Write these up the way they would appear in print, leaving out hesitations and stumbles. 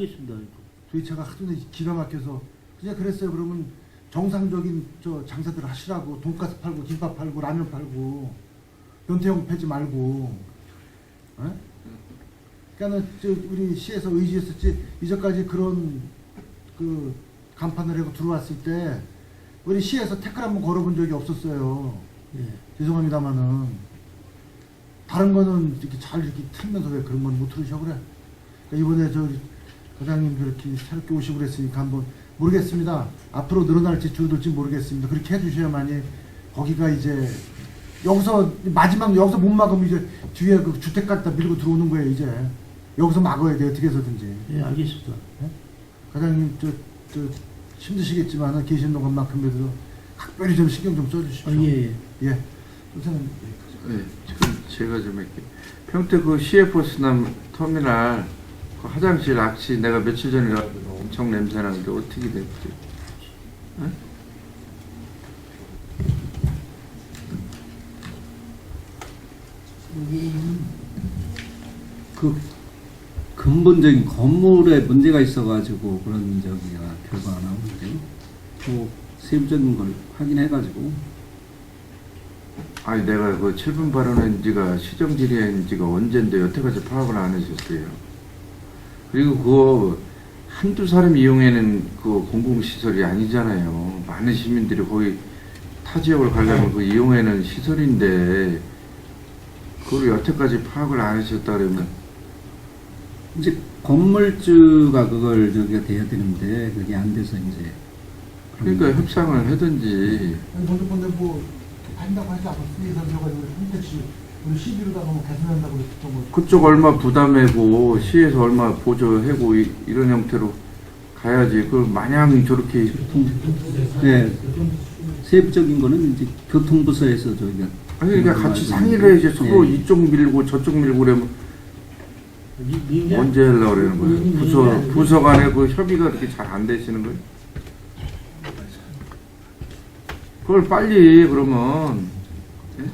알겠습니다. 도대체가 하도 기가 막혀서 그냥 그랬어요. 그러면 정상적인 저 장사들 하시라고. 돈가스 팔고 김밥 팔고 라면 팔고 변태형 패지 말고. 어? 그러니까는 저 우리 시에서 의지했었지. 이제까지 그런 그 간판을 하고 들어왔을 때 우리 시에서 태클 한번 걸어본 적이 없었어요. 예. 죄송합니다만은 다른 거는 이렇게 잘 이렇게 틀면서 왜 그런 건 못 들으셔 그래? 그러니까 이번에 저 과장님도 이렇게 새롭게 오시고 그랬으니까 한번 모르겠습니다. 앞으로 늘어날지 줄어들지 모르겠습니다. 그렇게 해주셔야만이 거기가 이제 여기서 마지막 여기서 못 막으면 이제 뒤에 그 주택 갖다 밀고 들어오는 거예요. 이제 여기서 막아야 돼 어떻게 해서든지. 예, 알겠습니다. 네? 과장님 저 힘드시겠지만 계신 동안만큼이라도 각별히 좀 신경 좀 써주십시오. 예, 예. 예. 선생님. 네, 지금 제가 좀 할게요. 평택 그 CF버스남 터미널 그 화장실 악취 내가 며칠 전에 가서 엄청 냄새 나는데 어떻게 됐지? 네? 그 근본적인 건물에 문제가 있어가지고 그런 저기가 결과가 나오는데요. 또 세부적인 걸 확인해가지고. 아니 내가 그 7분 발언한 지가 시정 질의한 지가 언젠데 여태까지 파악을 안 하셨어요. 그리고 그거 한두 사람 이용하는 그 공공시설이 아니잖아요. 많은 시민들이 거의 타 지역을 가려면 그 이용하는 시설인데 그걸 여태까지 파악을 안 하셨다 그러면 이제 건물주가 그걸 저기가 돼야 되는데 그게 안 돼서 이제. 그러니까 협상을 하든지. 아니 먼저 근데 뭐 한다고 하지 않았습니까? 그래가지고 한대씩 우리 시비로다가 뭐 개선한다고 그랬던 거. 그쪽 얼마 부담하고 시에서 얼마 보조하고 이런 형태로 가야지. 그걸 마냥 저렇게 네. 세부적인 거는 이제 교통부서에서 저희가. 아니 그러니까 같이 상의를 해야지. 서로 네. 이쪽 밀고 저쪽 밀고 그러면 언제 하려고 그러는 거예요? 부서 간에 그 협의가 그렇게 잘 안 되시는 거예요? 그걸 빨리 그러면 예?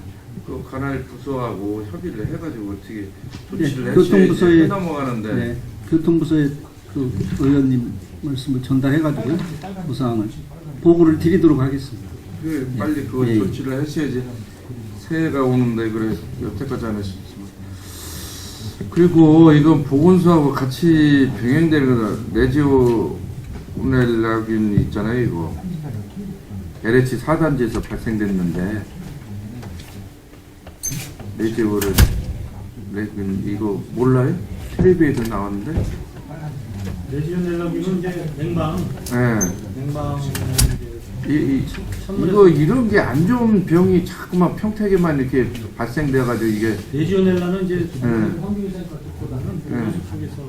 그 관할 부서하고 협의를 해가지고 어떻게 조치를 교통부서에 넘어가는데 네, 교통부서에 그 의원님 말씀을 전달해가지고 그 사항을 보고를 드리도록 하겠습니다. 그 빨리 그 예. 조치를 하셔야지. 새해가 오는데 그래 여태까지 안 하셨지만. 그리고 이건 보건소하고 같이 병행되는 거다. 레지오넬라균 있잖아요 이거. LH 4단지에서 발생됐는데 레지오를 이거 몰라요? 텔레비에도 나왔는데. 레지오넬라균은 이제 냉방. 네. 냉방. 이거 이런 게 안 좋은 병이 자꾸만 평택에만 이렇게 발생돼가지고 이게 레지오넬라는 이제 네. 환경위생과보다는 네. 보건소 쪽에서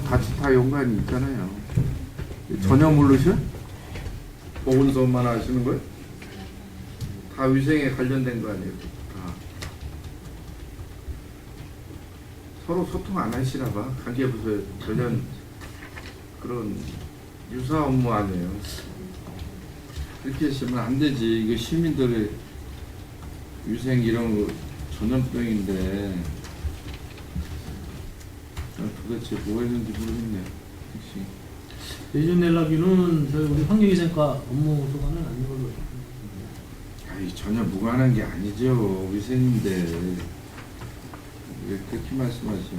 같이 다 연관이 있잖아요. 전혀 모르셔? 보건소만 하시는 거예요? 다 위생에 관련된 거 아니에요? 다. 서로 소통 안 하시나 봐. 관계부서에 전혀 그런 유사 업무 아니에요. 그렇게 하시면 안 되지. 이거 시민들의 위생 이런 거 전염병인데 도대체 뭐 했는지 모르겠네요. 역시. 레지오넬라균은 저희 우리 환경위생과 업무소관은 아닌 걸로. 아니 전혀 무관한 게 아니죠. 위생인데 왜 그렇게 말씀하시죠?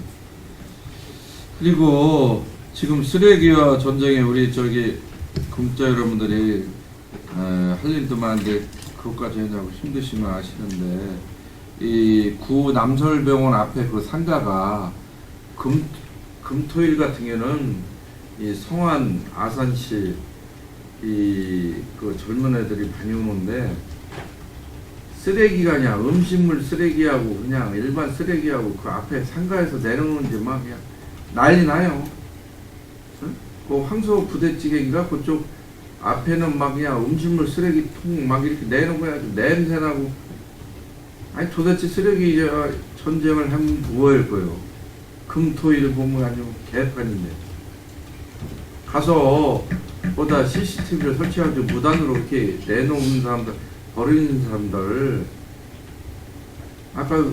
그리고 지금 쓰레기와 전쟁에 우리 저기 공자 여러분들이 할 일도 많은데 그것까지 하냐고 힘드시면 아시는데 이 구 남설병원 앞에 그 상가가 금토일 같은 경우는 이 성안 아산시 그 젊은 애들이 많이 오는데 쓰레기가 그냥 음식물 쓰레기하고 그냥 일반 쓰레기하고 그 앞에 상가에서 내려오는지 막 그냥 난리 나요. 응? 그 황소 부대찌개인가 그쪽 앞에는 막 그냥 음식물 쓰레기통 막 이렇게 내놓은 거야. 냄새 나고. 아니 도대체 쓰레기 전쟁을 하면 뭐할 거예요? 금토일 보면 아주 개판인데. 가서 보다 CCTV를 설치하고 무단으로 이렇게 내놓은 사람들, 버리는 사람들. 아까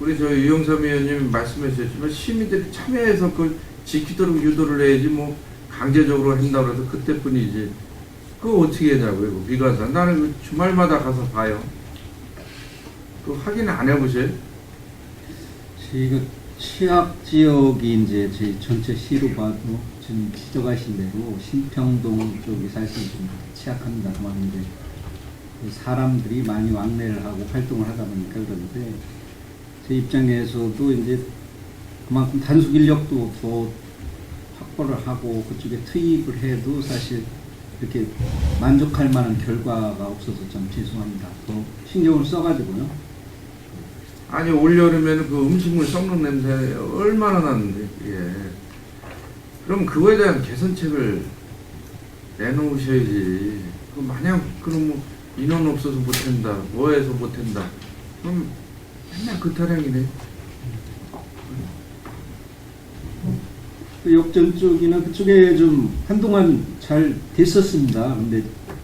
우리 저 유영삼 의원님이 말씀해 주셨지만 시민들이 참여해서 그 지키도록 유도를 해야지 뭐 강제적으로 한다고 해서 그때뿐이지. 그거 어떻게 하냐고요, 이거 미관상. 나는 그 주말마다 가서 봐요. 그 확인 안 해보세요? 지금 취약 지역이 이제 저희 전체 시로 봐도 지금 지적하신 대로 신평동 쪽이 사실 좀 취약합니다. 다만 이제 그 사람들이 많이 왕래를 하고 활동을 하다 보니까 그런데 제 입장에서도 이제 그만큼 단속 인력도 더 확보를 하고 그쪽에 투입을 해도 사실 이렇게 만족할 만한 결과가 없어서 좀 죄송합니다. 더 신경을 써가지고요. 아니 올여름에는 그 음식물 썩는 냄새 얼마나 나는데. 예. 그럼 그거에 대한 개선책을 내놓으셔야지. 그 만약 그럼 뭐 인원 없어서 못한다, 뭐해서 못한다, 그럼 맨날 그 타령이네. 그 역전 쪽이나 그쪽에 좀 한동안 잘 됐었습니다. 근데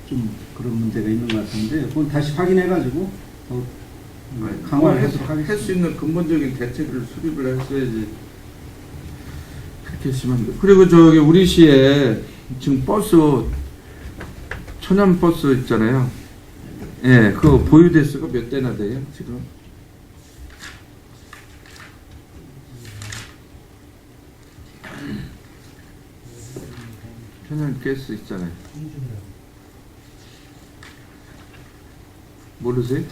좀 그런 문제가 있는 것 같은데 그건 다시 확인해가지고 더 강화를 하도록 하겠습니다. 할 수 있는 근본적인 대책을 수립을 했어야지. 그렇게 했으면 안 돼. 그리고 저기 우리 시에 지금 버스 천연 버스 있잖아요. 예, 그거 보유 대수가 몇 대나 돼요 지금? 천연 가스 있잖아요. 모르세요?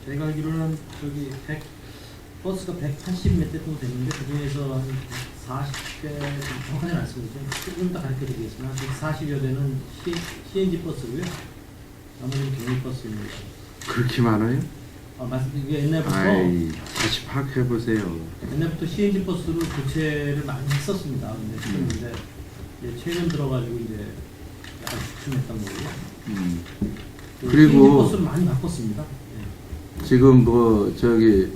제가 알기로는 저기 버스가 180 몇 대 정도 되는데 그 중에서 한 40대 정확하게는 안 쓰고 조금 더 가르쳐 드리겠지만 40여 대는 CNG 버스고요. 나머지는 경유 버스입니다. 그렇게 많아요? 이게 옛날부터 다시 파악해 보세요. 옛날부터 CNG 버스로 교체를 많이 했었습니다. 근데 이제 최근 들어가지고 이제 약간 주춤했던 거고요. 그리고 CNG 버스를 많이 바꿨습니다. 지금 뭐 저기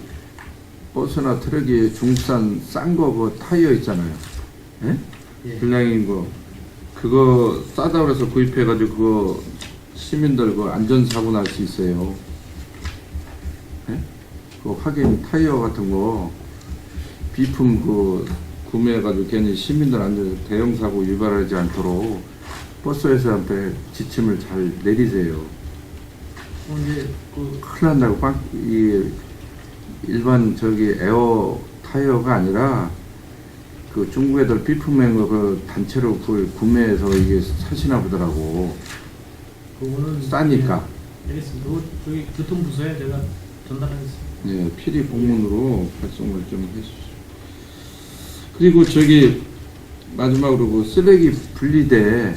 버스나 트럭이 중국산 싼 거 그 타이어 있잖아요. 예? 예. 불량인 거 그거 싸다 그래서 구입해가지고 그거 시민들 그 안전사고 날 수 있어요. 예? 그 확인 타이어 같은 거 비품 그 구매해가지고 괜히 시민들 안전 대형 사고 유발하지 않도록 버스 회사한테 지침을 잘 내리세요. 이제 그 큰일 난다고. 이 일반 저기 에어 타이어가 아니라 그 중국 애들 비품행 그 단체로 그걸 구매해서 이게 사시나 보더라고. 그거는 싸니까. 예, 알겠습니다. 저기 교통부서에 제가 전달하겠습니다. 네, 필히 공문으로 발송을 좀 해주십시오. 그리고 저기 마지막으로 그 쓰레기 분리대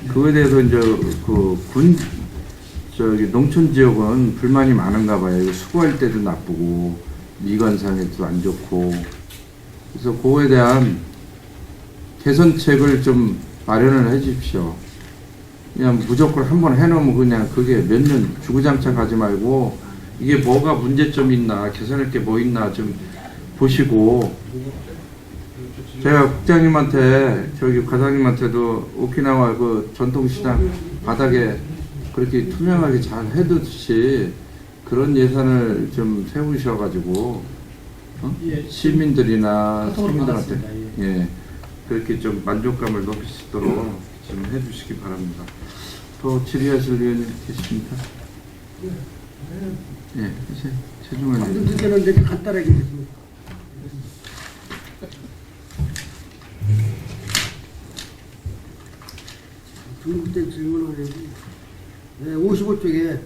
그거에 대해서 이제 그 저기 농촌 지역은 불만이 많은가 봐요. 이거 수거할 때도 나쁘고 미관상에도 안 좋고. 그래서 그거에 대한 개선책을 좀 마련을 해 주십시오. 그냥 무조건 한번 해놓으면 그냥 그게 몇 년 주구장창 가지 말고 이게 뭐가 문제점이 있나 개선할 게 뭐 있나 좀 보시고. 제가 국장님한테 저기 과장님한테도 오키나와 그 전통시장 바닥에 그렇게 투명하게 잘 해두듯이 그런 예산을 좀 세우셔가지고 예, 시민들이나 카톡으로 서민들한테 받았습니다. 예 그렇게 좀 만족감을 높일 수 있도록 좀 해주시기 바랍니다. 또 질의하실 의원님 계십니까? 예, 이제 최종원 의원님. 문제는 이제 간단하게 있습니다. 중국대 질문을 하려고. 네, 55쪽에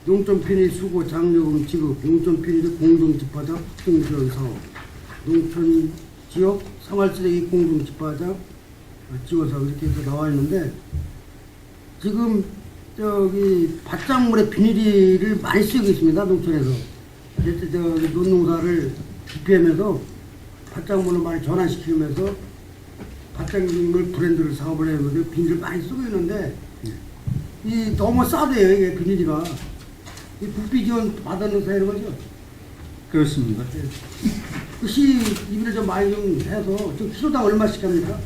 농촌 편의 수고 장려금 지급, 농촌 편의 공동 집화장 확정 지원 사업, 농촌 지역 생활쓰레기 공동 집화장 지원 사업 이렇게 해서 나와 있는데 지금 저기 밭작물에 비닐을 많이 쓰고 있습니다. 농촌에서. 그래서 저기 논농사를 기피하면서 밭작물을 많이 전환시키면서 밭작물 브랜드를 사업을 하면서 비닐을 많이 쓰고 있는데 이 너무 싸대요 이게 비닐이가. 이 국비 지원 받아놓으서 이런 거죠. 그렇습니다. 그 시 입을 좀 많이 좀 해서 좀 키로당 얼마씩 합니까?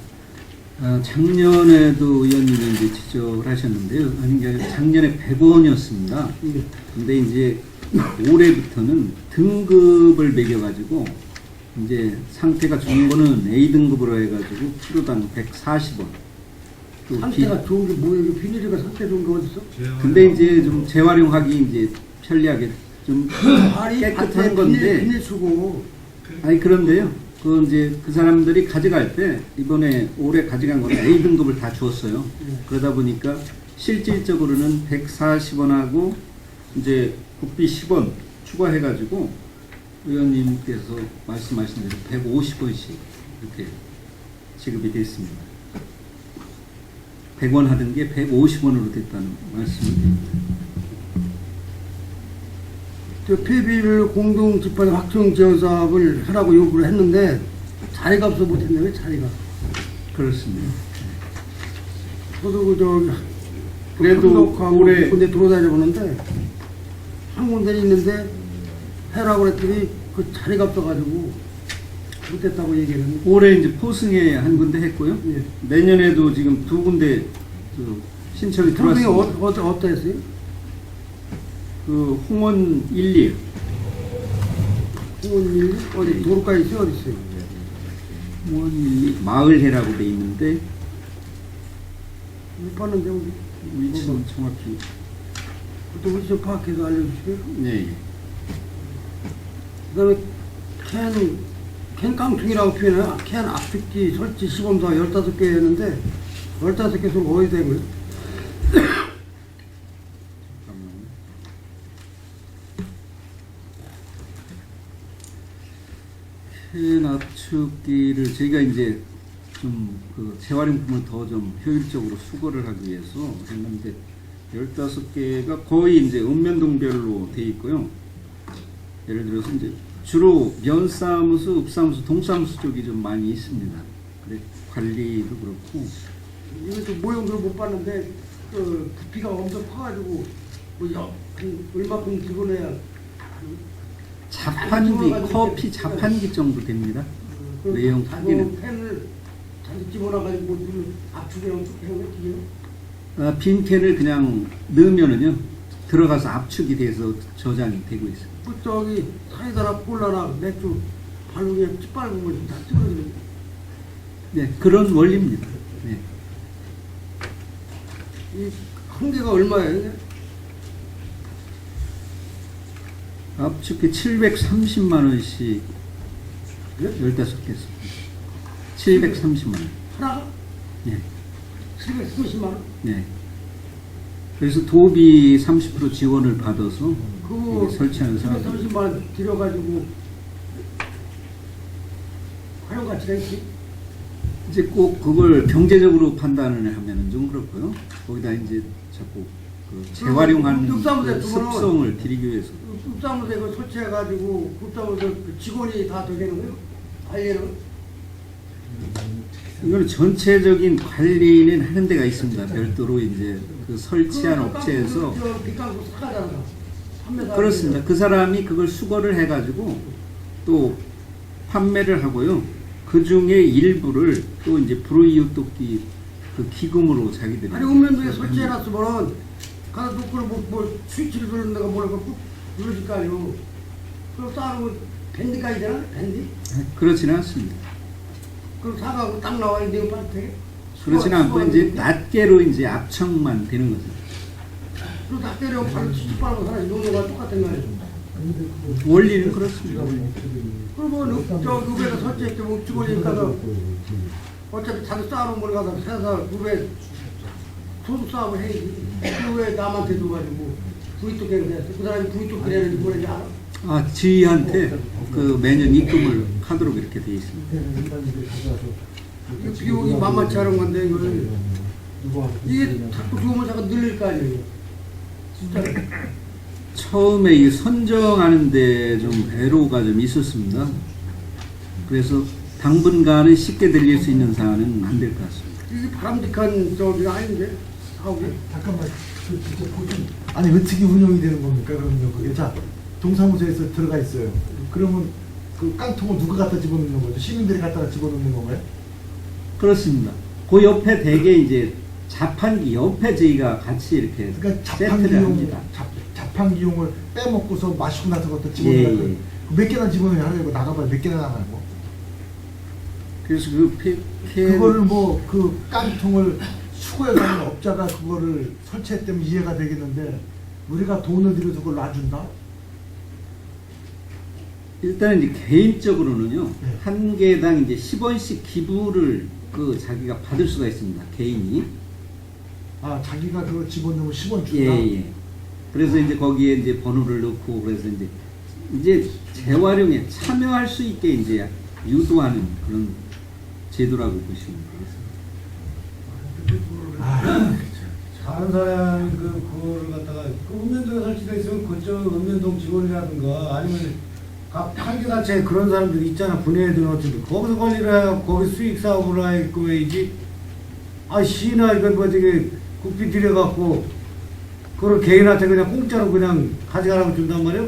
작년에도 의원님이 이제 지적을 하셨는데요. 아니, 작년에 100원이었습니다. 예. 근데 이제 올해부터는 등급을 매겨가지고 이제 상태가 좋은 거는 A등급으로 해가지고 키로당 140원. 또 상태가 좋은 게 뭐예요? 비닐이가 상태 좋은 게 어딨어? 근데 이제 좀 재활용하기 이제 편리하게 좀 아니, 깨끗한 밭에 건데. 비닐 쓰고. 아니 그런데요. 그 이제 그 사람들이 가져갈 때 이번에 올해 가져간 거는 A 등급을 다 주었어요. 그러다 보니까 실질적으로는 140원하고 이제 국비 10원 추가해가지고 의원님께서 말씀하신 대로 150원씩 이렇게 지급이 됐습니다. 100원 하던 게 150원으로 됐다는 말씀을 드립니다. 저 폐비를 공동 집단 확정 지원 사업을 하라고 요구를 했는데 자리가 없어 못했네. 왜 자리가? 그렇습니다. 저도 그저 그래도 올해 군데 돌아다녀 보는데 한 군데 있는데 해라고 그랬더니 그 자리가 없어가지고 못했다고 얘기를 했는데. 올해 이제 포승에 한 군데 했고요. 예. 내년에도 지금 두 군데 그 신청이 평균이 들어왔습니다. 어떠했어요? 그 홍원 1, 2 어디 도로가에 있어요? 어디 있어요? 홍원 1, 2 마을해라고 돼 있는데 못 봤는데 우리. 위치는 정확히 또 우리 좀 파악해서 알려주시고요. 네. 그 다음에 캔 깡통이라고 표현해요. 캔 압축기 설치 시범사 15개 했는데 15개 속 어디 된 거예요? 캔 압축기를 저희가 이제 좀 그 재활용품을 더 좀 효율적으로 수거를 하기 위해서 했는데 15개가 거의 이제 읍면동별로 돼 있고요. 예를 들어서 이제 주로 면사무소, 읍사무소, 동사무소 쪽이 좀 많이 있습니다. 그래 관리도 그렇고 이것도 모형도 못 봤는데 그 부피가 엄청 커가지고 한 얼마큼 들어내야 자판기, 커피 자판기 정도 됩니다. 내용 크기는. 펜을 잔뜩 집어넣어가지고 압축이랑 쭉 해오면 되겠네. 빈 캔을 그냥 넣으면은요 들어가서 압축이 돼서 저장이 되고 있어요. 그 저기 사이다나 콜라나 맥주 발로 찌빨은 거다 뜯어지는. 네, 그런 원리입니다. 네. 이한 개가 얼마예요? 압축기 730만 원씩 15개 씁니다. 730만 원. 하나가 네. 730만 원? 네. 그래서 도비 30% 지원을 받아서 그거 여기 설치하는 사람들. 730만 원 들여가지고 활용 가치가 있지? 이제 꼭 그걸 경제적으로 판단을 하면은 좀 그렇고요. 거기다 이제 자꾸 그 재활용하는 뚝사무소 그 두고는 습성을 들이기 위해서. 뚝사무소에 그 설치해가지고 뚝사무소 그 직원이 다 되는 거예요? 관리는? 이거는 전체적인 관리는 하는 데가 있습니다. 별도로 이제 그 설치한 업체에서. 빗강수 사가잖아. 판매사. 그렇습니다. 그 사람이 그걸 수거를 해가지고 또 판매를 하고요. 그 중에 일부를 또 이제 불이웃돕기 그 기금으로 자기들이. 아니 읍면동에 설치해놨으면은 가서 놓고는 뭐 스위치를 누르는 데가 뭐라고 꾹 누르실 거 아니에요. 그럼 싸우면 밴드까지 되나? 밴드? 그렇지는 않습니다. 그럼 사가고 딱 나와야 돼요, 밭에. 그렇지는 않고 이제 낱개로 이제 압착만 되는 거죠. 그럼 다 때려 바로 치치바라고 하나씩 놓는 거랑 똑같은 거 아니에요. 원리는 그렇습니다. 그러면 저 읍에서 설치했지 뭐 직원이니까 어차피 자기 쌓아놓은 걸 가서 회사 읍에 소득 싸움을 해야지. 그왜 남한테 줘가지고 부의토끼를 했어. 그 사람이 부의토끼라는 게 뭐라는지 알아? 아, 지희한테 그 매년 입금을 하도록 이렇게 돼 있습니다. 이거 비용이 만만치 않은 건데 이거는 이게 자꾸 좋으면 자꾸 늘릴 거 아니에요. 진짜. 처음에 이 선정하는데 좀 애로가 좀 있었습니다. 그래서 당분간은 쉽게 들릴 수 있는 사안은 안 될 것 같습니다. 이게 바람직한 저기가 아닌데 사업이. 잠깐만, 아니 어떻게 운영이 되는 겁니까? 그럼요. 그게 자 동사무소에서 들어가 있어요. 그러면 그 깡통을 누가 갖다 집어넣는 거죠? 시민들이 갖다 집어넣는 건가요? 그렇습니다. 그 옆에 대개 이제 자판기 옆에 저희가 같이 이렇게 그러니까 세트를 합니다. 자판기용을 빼먹고서 마시고 나서 그것도 예, 집어넣어요. 예. 몇 개나 집어넣어야 하려고 나가봐요. 몇 개나 나가고. 그래서 그 그거를 뭐 그 깡통을 수거해 가는 업자가 그거를 설치했다면 이해가 되겠는데 우리가 돈을 들여서 그걸 놔준다? 일단 이제 개인적으로는요 네. 한 개당 이제 10원씩 기부를 그 자기가 받을 수가 있습니다. 개인이. 아 자기가 그거 집어넣으면 10원 준다? 예. 그래서 이제 거기에 이제 번호를 넣고 그래서 이제 재활용에 참여할 수 있게 이제 유도하는 그런 제도라고 보시면 되겠습니다. 다른 사람이 그거를 갖다가 그 읍면동에 설치되어 있으면 그쪽 읍면동 직원이라든가 아니면 각 판교 자체에 그런 사람들이 있잖아. 분해든 어쨌든 거기서 관리를 해야 거기 수익 사업을 하고 왜이지. 아 시나 이거 뭐 되게 국비 들여갖고 그걸 개인한테 그냥 공짜로 그냥 가져가라고 준단 말이에요.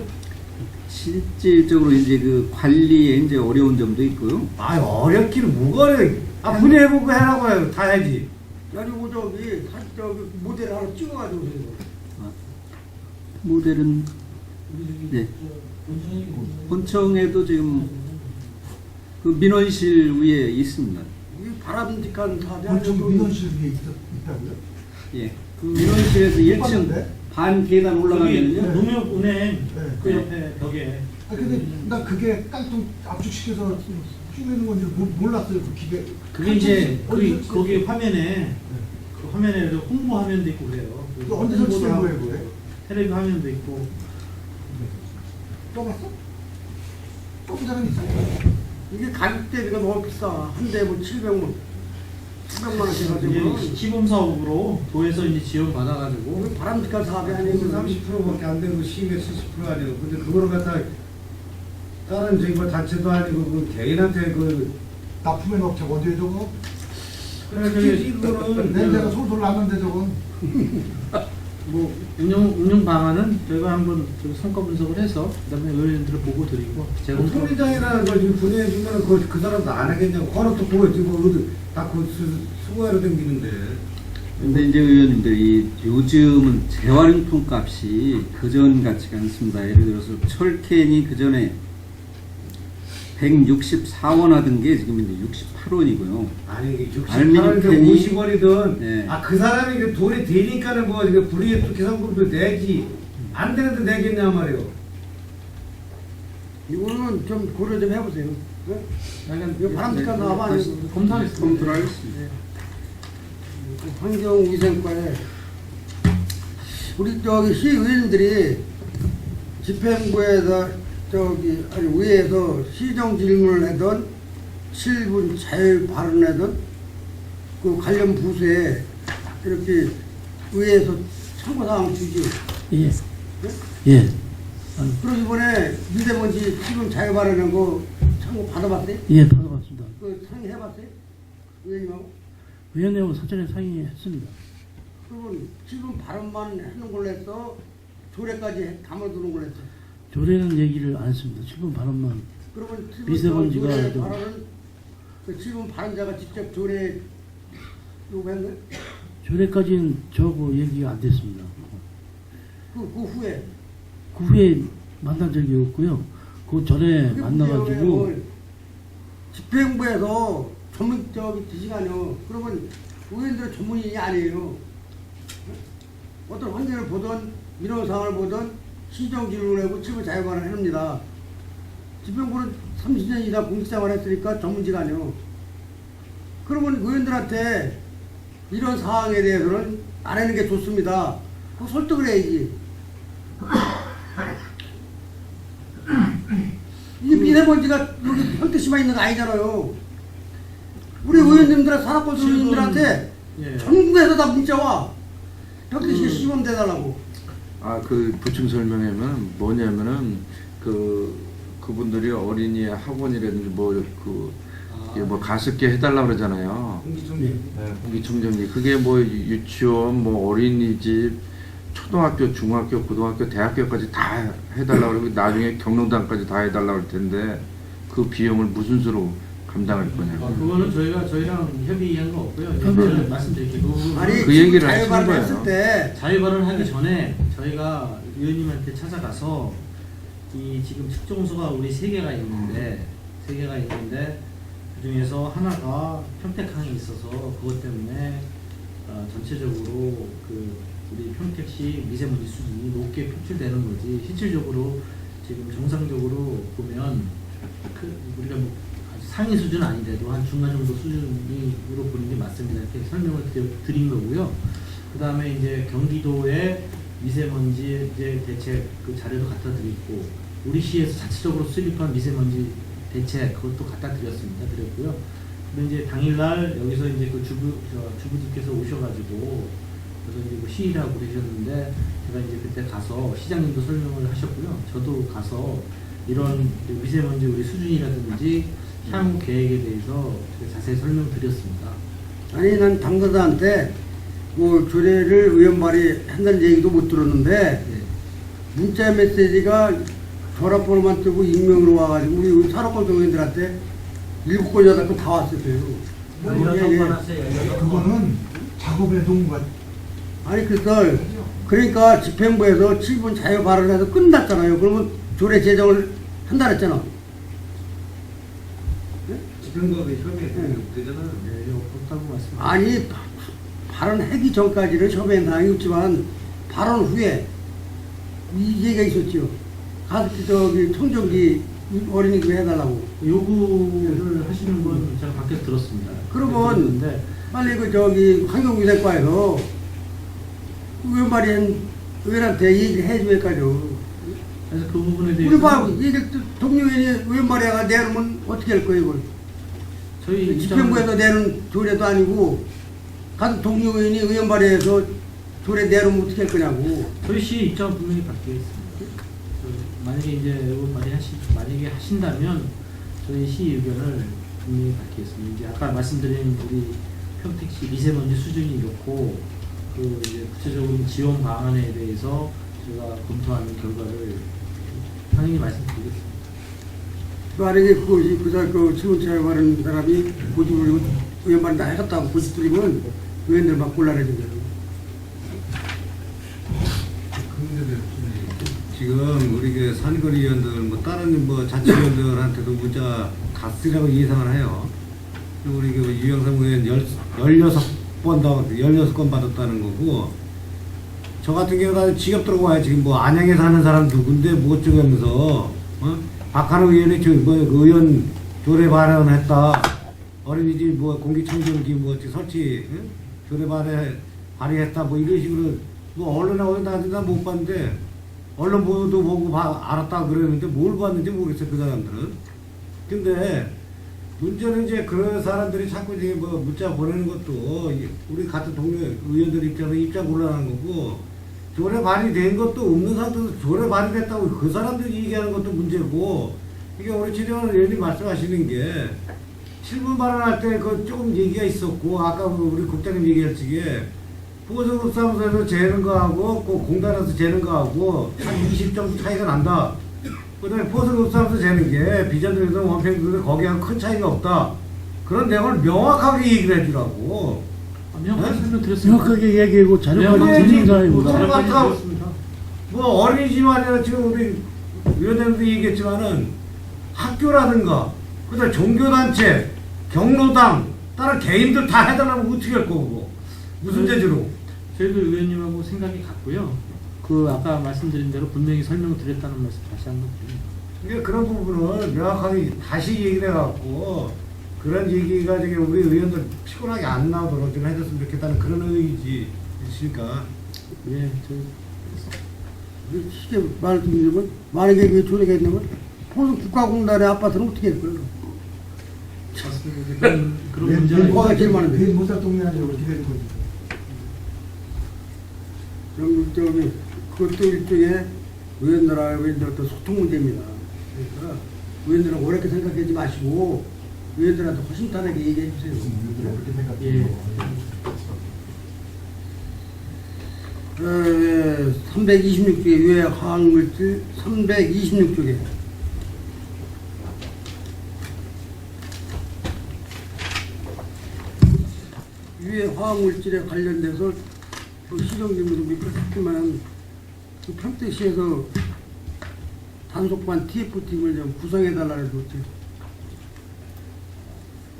실질적으로 이제 그 관리에 이제 어려운 점도 있고요. 아 어렵기는 뭐가 어려워. 아 분해해보고 해라고 해요. 다 해야지. 아니 뭐 저기 모델 하나 찍어가지고 그래요. 모델은 네. 본청에도 지금 그 민원실 위에 있습니다. 이 바람직한 사대 본청 민원실 위에 있다고요? 예. 그 민원실에서 1층 봤는데? 반 계단 저기 올라가면요. 농협은행 네. 그 옆에 벽에 아 근데 나 그게 깡통 압축시켜서 쪼개는 건지 몰랐어요. 그 기계. 그게 이제 어디서 거기 화면에 그 화면에 홍보 화면도 있고 그래요. 그 언제 설치된 거예요, 그게? 텔레비 화면도 있고. 또 봤어? 또 그 사람이 있어요. 이게 가격 대비가 너무 비싸. 한 대에 뭐 700만, 700만 원씩 이게 가지고 시범 사업으로 도에서 이제 지원 받아가지고 바람직한 사업이 아니고 그 30%밖에 안 되고 시임의 70% 아니고 근데 그거를 갖다 다른 저기 뭐 단체도 아니고 그 개인한테 그 납품해 업체가 어디에 저거? 그래 특히 저기 그거는 냄새가 솔솔 나는데 저건. 뭐 운영 방안은 저희가 한번 저기 성과 분석을 해서 그다음에 의원님들을 보고 드리고 제가 그 소리장이라는 걸 지금 분해해주면 그 사람도 안 하겠냐고 헌업도 보고 지금 어디 다그 수고하러 댕기는데 근데 이제 의원님들이 요즘은 재활용품 값이 그전 같지가 않습니다. 예를 들어서 철캔이 그전에 164원 하던 게 지금 이제 68원이고요. 아니 68원이든 알미늄 50원이든 네. 아 그 사람이 그 돈이 되니까는 뭐 이거 불이익 계산금도 내지 안 되는데 내겠냐 말이에요. 이거는 좀 고려 좀 해보세요. 네? 약간 이거 바람직한 사업 아니고 검토하겠습니다. 검토를 하겠습니다. 네. 환경위생과에 우리 저기 시의원들이 집행부에서 아니 의회에서 시정 질문을 하던 7분 자율 발언하던 그 관련 부서에 이렇게 의회에서 참고사항 주지. 예. 네? 예. 그리고 이번에 미세먼지 7분 자율 발언한 거 참고 받아봤어요? 예, 받아봤습니다. 그 상의해봤어요? 의원님하고? 의원님하고 사전에 상의했습니다. 그러면 7분 발언만 하는 걸로 했어? 조례까지 담아두는 걸로 했어? 조례는 얘기를 안 했습니다. 7분 발언만. 그러면 7분 미세먼지가 조례 좀- 발언은 그 7분 발언자가 직접 조례 요구한 거예요? 조례까지는 저하고 얘기가 안 됐습니다. 그 후에 그 후에 만난 적이 없고요. 그 전에 그게 만나가지고 문제예요. 집행부에서 전문적인 지시가요. 그러면 의원들은 전문인이 아니에요. 어떤 환경을 보던 민원사항을 보던 시정 질문을 하고 칩을 자유관을 해놓습니다. 집행부는 30년 이상 공직생활을 했으니까 전문지가 아니에요. 그러면 의원들한테 이런 사항에 대해서는 안 하는 게 좋습니다. 그거 설득을 해야지. 이게 미세먼지가 여기 현대시만 있는 거 아니잖아요. 우리 의원님들, 산악본 의원님들한테 예. 전국에서 다 문자 와. 현대시에 시범돼달라고. 아, 그 보충 설명하면 뭐냐면은 그분들이 어린이 학원이라든지 뭐 가습기 해달라 그러잖아요. 공기청정. 네, 공기청정기. 그게 뭐 유치원, 뭐 어린이집, 초등학교, 중학교, 고등학교, 대학교까지 다 해달라 그러고 나중에 경로당까지 다 해달라 그럴 텐데 그 비용을 무슨 수로 감당할 거냐고. 그거는 저희랑 협의한 거 없고요. 저는 말씀드릴게요. 그 부분은 아니 그 얘기를 자유 하신 발언했을 거예요. 때 자유 발언하기 전에 저희가 의원님한테 찾아가서 이 지금 측정소가 우리 3개가 있는데 그 중에서 하나가 평택항에 있어서 그것 때문에 전체적으로 그 우리 평택시 미세먼지 수준이 높게 표출되는 거지, 실질적으로 지금 정상적으로 보면 우리가 뭐 아주 상위 수준 아닌데도 한 중간 정도 수준으로 보는 게 맞습니다. 이렇게 설명을 드린 거고요. 그 다음에 이제 경기도의 미세먼지 이제 대책 그 자료도 갖다 드리고, 우리 시에서 자체적으로 수립한 미세먼지 대책 그것도 갖다 드렸고요. 근데 이제 당일날 여기서 이제 그 주부님께서 오셔가지고 그래서 이제 뭐 시위라고 그러셨는데, 제가 이제 그때 가서 시장님도 설명을 하셨고요. 저도 가서 이런 미세먼지 우리 수준이라든지 향후 계획에 대해서 자세히 설명드렸습니다. 아니 난 당사자한테 뭐 조례를 의원 발의한다는 얘기도 못 들었는데 예. 문자 메시지가 전화번호만 뜨고 익명으로 와가지고 우리 산업권 동의원들한테 7건 8건 다 왔어요. 그거는 작업의 동무가 아니 그러니까 집행부에서 7분 자유 발언해서 끝났잖아요. 그러면 조례 제정을 한다 그랬잖아. 집행부하고 협의해 되잖아. 네, 없다고 말씀. 아니 발언하기 전까지는 협의한 사항이 없지만 발언 후에 이 얘기가 있었죠. 가서 청정기 어린이집 해달라고. 요구를 하시는 건 제가 밖에서 들었습니다. 그러면 들었는데 빨리 환경위생과에서 의원 발의한 의원한테 얘기를 해줘야까죠. 그래서 그 부분에 대해서 우리 봐, 동료인이 의원 발의가 내놓으면 어떻게 할 거예요, 이걸? 저희 집행부에서 내는 조례도 아니고 가서 동료인이 의원 발의해서 조례 내놓으면 어떻게 할 거냐고. 저희 시 입장은 분명히 바뀌겠습니다. 만약에 이제 만약에 하신다면 저희 시 의견을 분명히 밝히겠습니다. 이제 아까 말씀드린 우리 평택시 미세먼지 수준이 좋고 그 이제 구체적인 지원 방안에 대해서 제가 검토하는 결과를 당연히 말씀드리겠습니다. 만약에 그것이 그 지원차에 바른 사람이 고집을 의원만 다 해갔다고 고집 들이면 의원들 막 곤란해진대요. 지금 우리 그 산거리 의원들 뭐 다른 뭐 자치위원들한테도 문자 다 쓰라고 예상을 해요. 우리 그 유영삼 의원 16번 더 16건 받았다는 거고, 저 같은 경우는 직업 들어가야 지금 뭐 안양에 사는 사람 누군데 뭐 어쩌고 하면서 박한우 의원이 그 의원 조례 발언했다, 어린이집 뭐 공기청정기 뭐 설치 조례 발의했다 뭐 이런 식으로 뭐 언론에 어디 나한테 못 봤는데, 언론 보도 보고 알았다 그러는데 뭘 봤는지 모르겠어요, 그 사람들은. 근데 문제는 이제 그런 사람들이 자꾸 이제 뭐 문자 보내는 것도 우리 같은 동료 의원들 입장에서 입장 곤란한 거고, 조례 발의된 것도 없는 상태에서 조례 발의됐다고 그 사람들이 얘기하는 것도 문제고, 이게 우리 최재원 의원님 말씀하시는 게 7분 발언할 때 그 조금 얘기가 있었고, 아까 우리 국장님 얘기할 적에 보건사무소에서 재는 거하고 공단에서 재는 거하고 한 20 정도 차이가 난다. 그 다음에 보건사무소 재는 게 비전들에서 원평들에 거기하고 큰 차이가 없다. 그런 내용을 명확하게 얘기를 해주라고. 명확하게 설명드렸습니다. 정확하게 얘기하고 자료까지 드리는 사람입니다. 자료까지 드렸습니다. 뭐 어린이집안이나 지금 우리 위원장님도 얘기했지만은 학교라든가 그다음 종교단체, 경로당 다른 개인들 다 해달라면 어떻게 할 거고 무슨 재주로? 저희도 의원님하고 생각이 같고요. 그 아까 말씀드린 대로 분명히 설명드렸다는 말씀 다시 한번 드립니다. 그러니까 그런 부분을 명확하게 다시 얘기를 해갖고 그런 얘기가 저기 우리 의원들 피곤하게 안 나오도록 좀 해줬으면 좋겠다는 그런 의지 있으니까. 예, 저희 쉽게 말씀드리면 만약에 그 조례가 있냐면 국가공단의 아파트는 어떻게 할 거예요? 그런 문제가 뭐가 제일 많은데? 모사 동네하고 어떻게 되는 거지? 그럼 그것도 일종의 의원들하고 소통 문제입니다. 그러니까 의원들은 어렵게 생각하지 마시고 의원들한테 허심탄회하게 얘기해 주세요. 예. 326쪽에 유해 화학물질 326쪽에 유해 화학물질에 관련돼서 그 시정진으로 미끄럽지만 그 평택시에서 단속반 TF팀을 좀 구성해달라 해서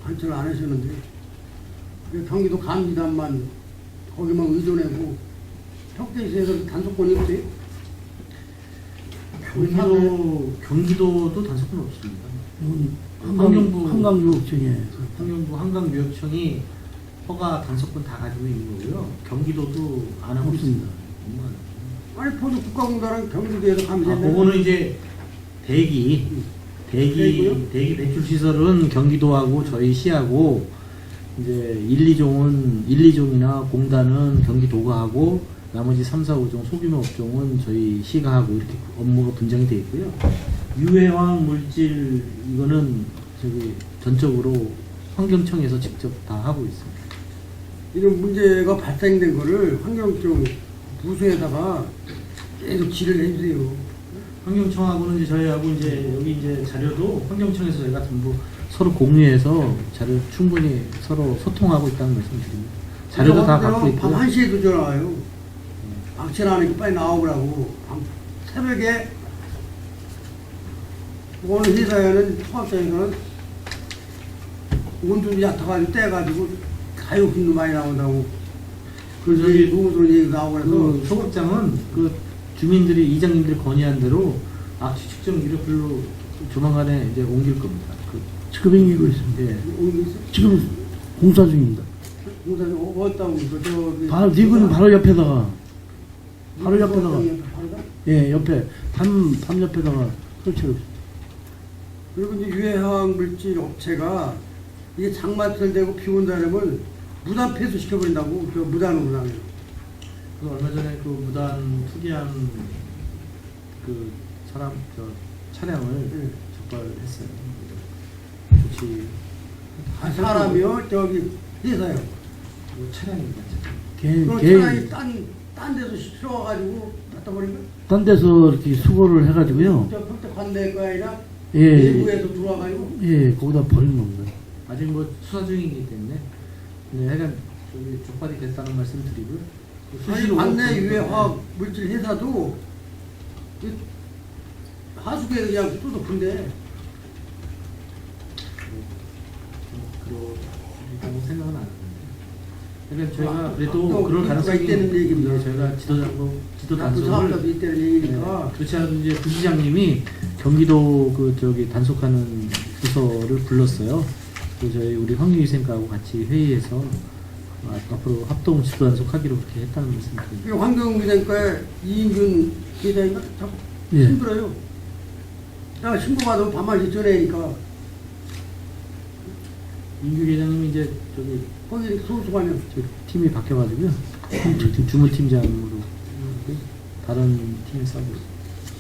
관철을 안 하셨는데 그 경기도 감리단만 거기만 의존하고 평택시에서 단속권이 없어요? 경기도도 단속권 없습니다. 한강부 한강교육청에 환경부 한강교육청이 허가 단속권 다 가지고 있는 거고요. 경기도도 안 하고 있습니다. 아니 포도 국가공단은 경기도에서 감시했는데 그거는 이제 대기 대기요? 배출 시설은 경기도하고 저희 시하고 이제 1, 2종이나 공단은 경기도가 하고 나머지 3, 4, 5종 소규모 업종은 저희 시가 하고 이렇게 업무가 분장이 되어 있고요. 유해화학 물질 이거는 저기 전적으로 환경청에서 직접 다 하고 있습니다. 이런 문제가 발생된 거를 환경청 부서에다가 계속 질의를 해주세요. 환경청하고는 이제 저희하고 이제 여기 이제 자료도 환경청에서 저희가 전부 서로 공유해서 자료 충분히 서로 소통하고 있다는 말씀드립니다. 자료도 다 갖고 있고요. 밤 1시에도 전화 와요. 방치를 안 하니까 빨리 나오라고. 새벽에 어느 회사에는 통합장에서는 온도도 얕아가지고 떼가지고 가요금도 많이 나온다고. 그 저기 노무선 얘기도 나오고 그래서 그 소극장은 그 주민들이 이장님들이 건의한 대로 악취 측정기를 별로 조만간에 이제 옮길 겁니다. 그 지금 행기고 있습니다. 예. 어디 있어? 지금 공사 중입니다. 공사장 어디다 옮겨? 저기 바로 니근 바로 옆에다가 바로 옆에다가 바로다? 예 옆에 담 옆에다가 설치를 했습니다. 그리고 이제 유해화학 물질 업체가 이게 장마철 되고 비 온다 그러면 무단 폐수 시켜버린다고. 그 무단으로 하면. 그 얼마 전에 그 무단 투기한 그 사람 저 차량을 네. 적발했어요. 혹시 사람이요? 저기 회사요. 그 차량입니다. 그 차량이 딴 데서 실어와가지고 갖다 버린 거야? 딴 데서 이렇게 수거를 해가지고요. 저 평택 관내 거 아니라 예, 일부에서 들어와가지고 예, 거기다 버린 겁니다. 아직 뭐 수사 중이기 때문에 네, 하여간 저기 적발이 됐다는 말씀 드리고요. 그 아니 수시로 관내 그- 유해화학 물질 회사도 하수구에 그냥 쏟아푼대. 그렇다고 생각은 안 하는데. 그러니까 저희가 그래도 또 그럴 그럴 가능성이 수가 있다는 얘기입니다. 예, 저희가 지도 나쁜 단속을 사업자도 있다는 얘기니까. 네, 그렇지 않아도 이제 부시장님이 경기도 그 저기 단속하는 부서를 불렀어요. 그 저희 우리 환경위생과하고 같이 회의해서 앞으로 합동 지도 단속하기로 그렇게 했다는 말씀드립니다. 이 환경위생과에 이인균 기자인가 참 예. 힘들어요. 야 신고받으면 반만씩 전해니까 인규 회장님이 이제 저기 거기 소수관이요. 저 팀이 바뀌어가지고요. 지금 주무팀장으로 다른 팀에 싸우고 있어요.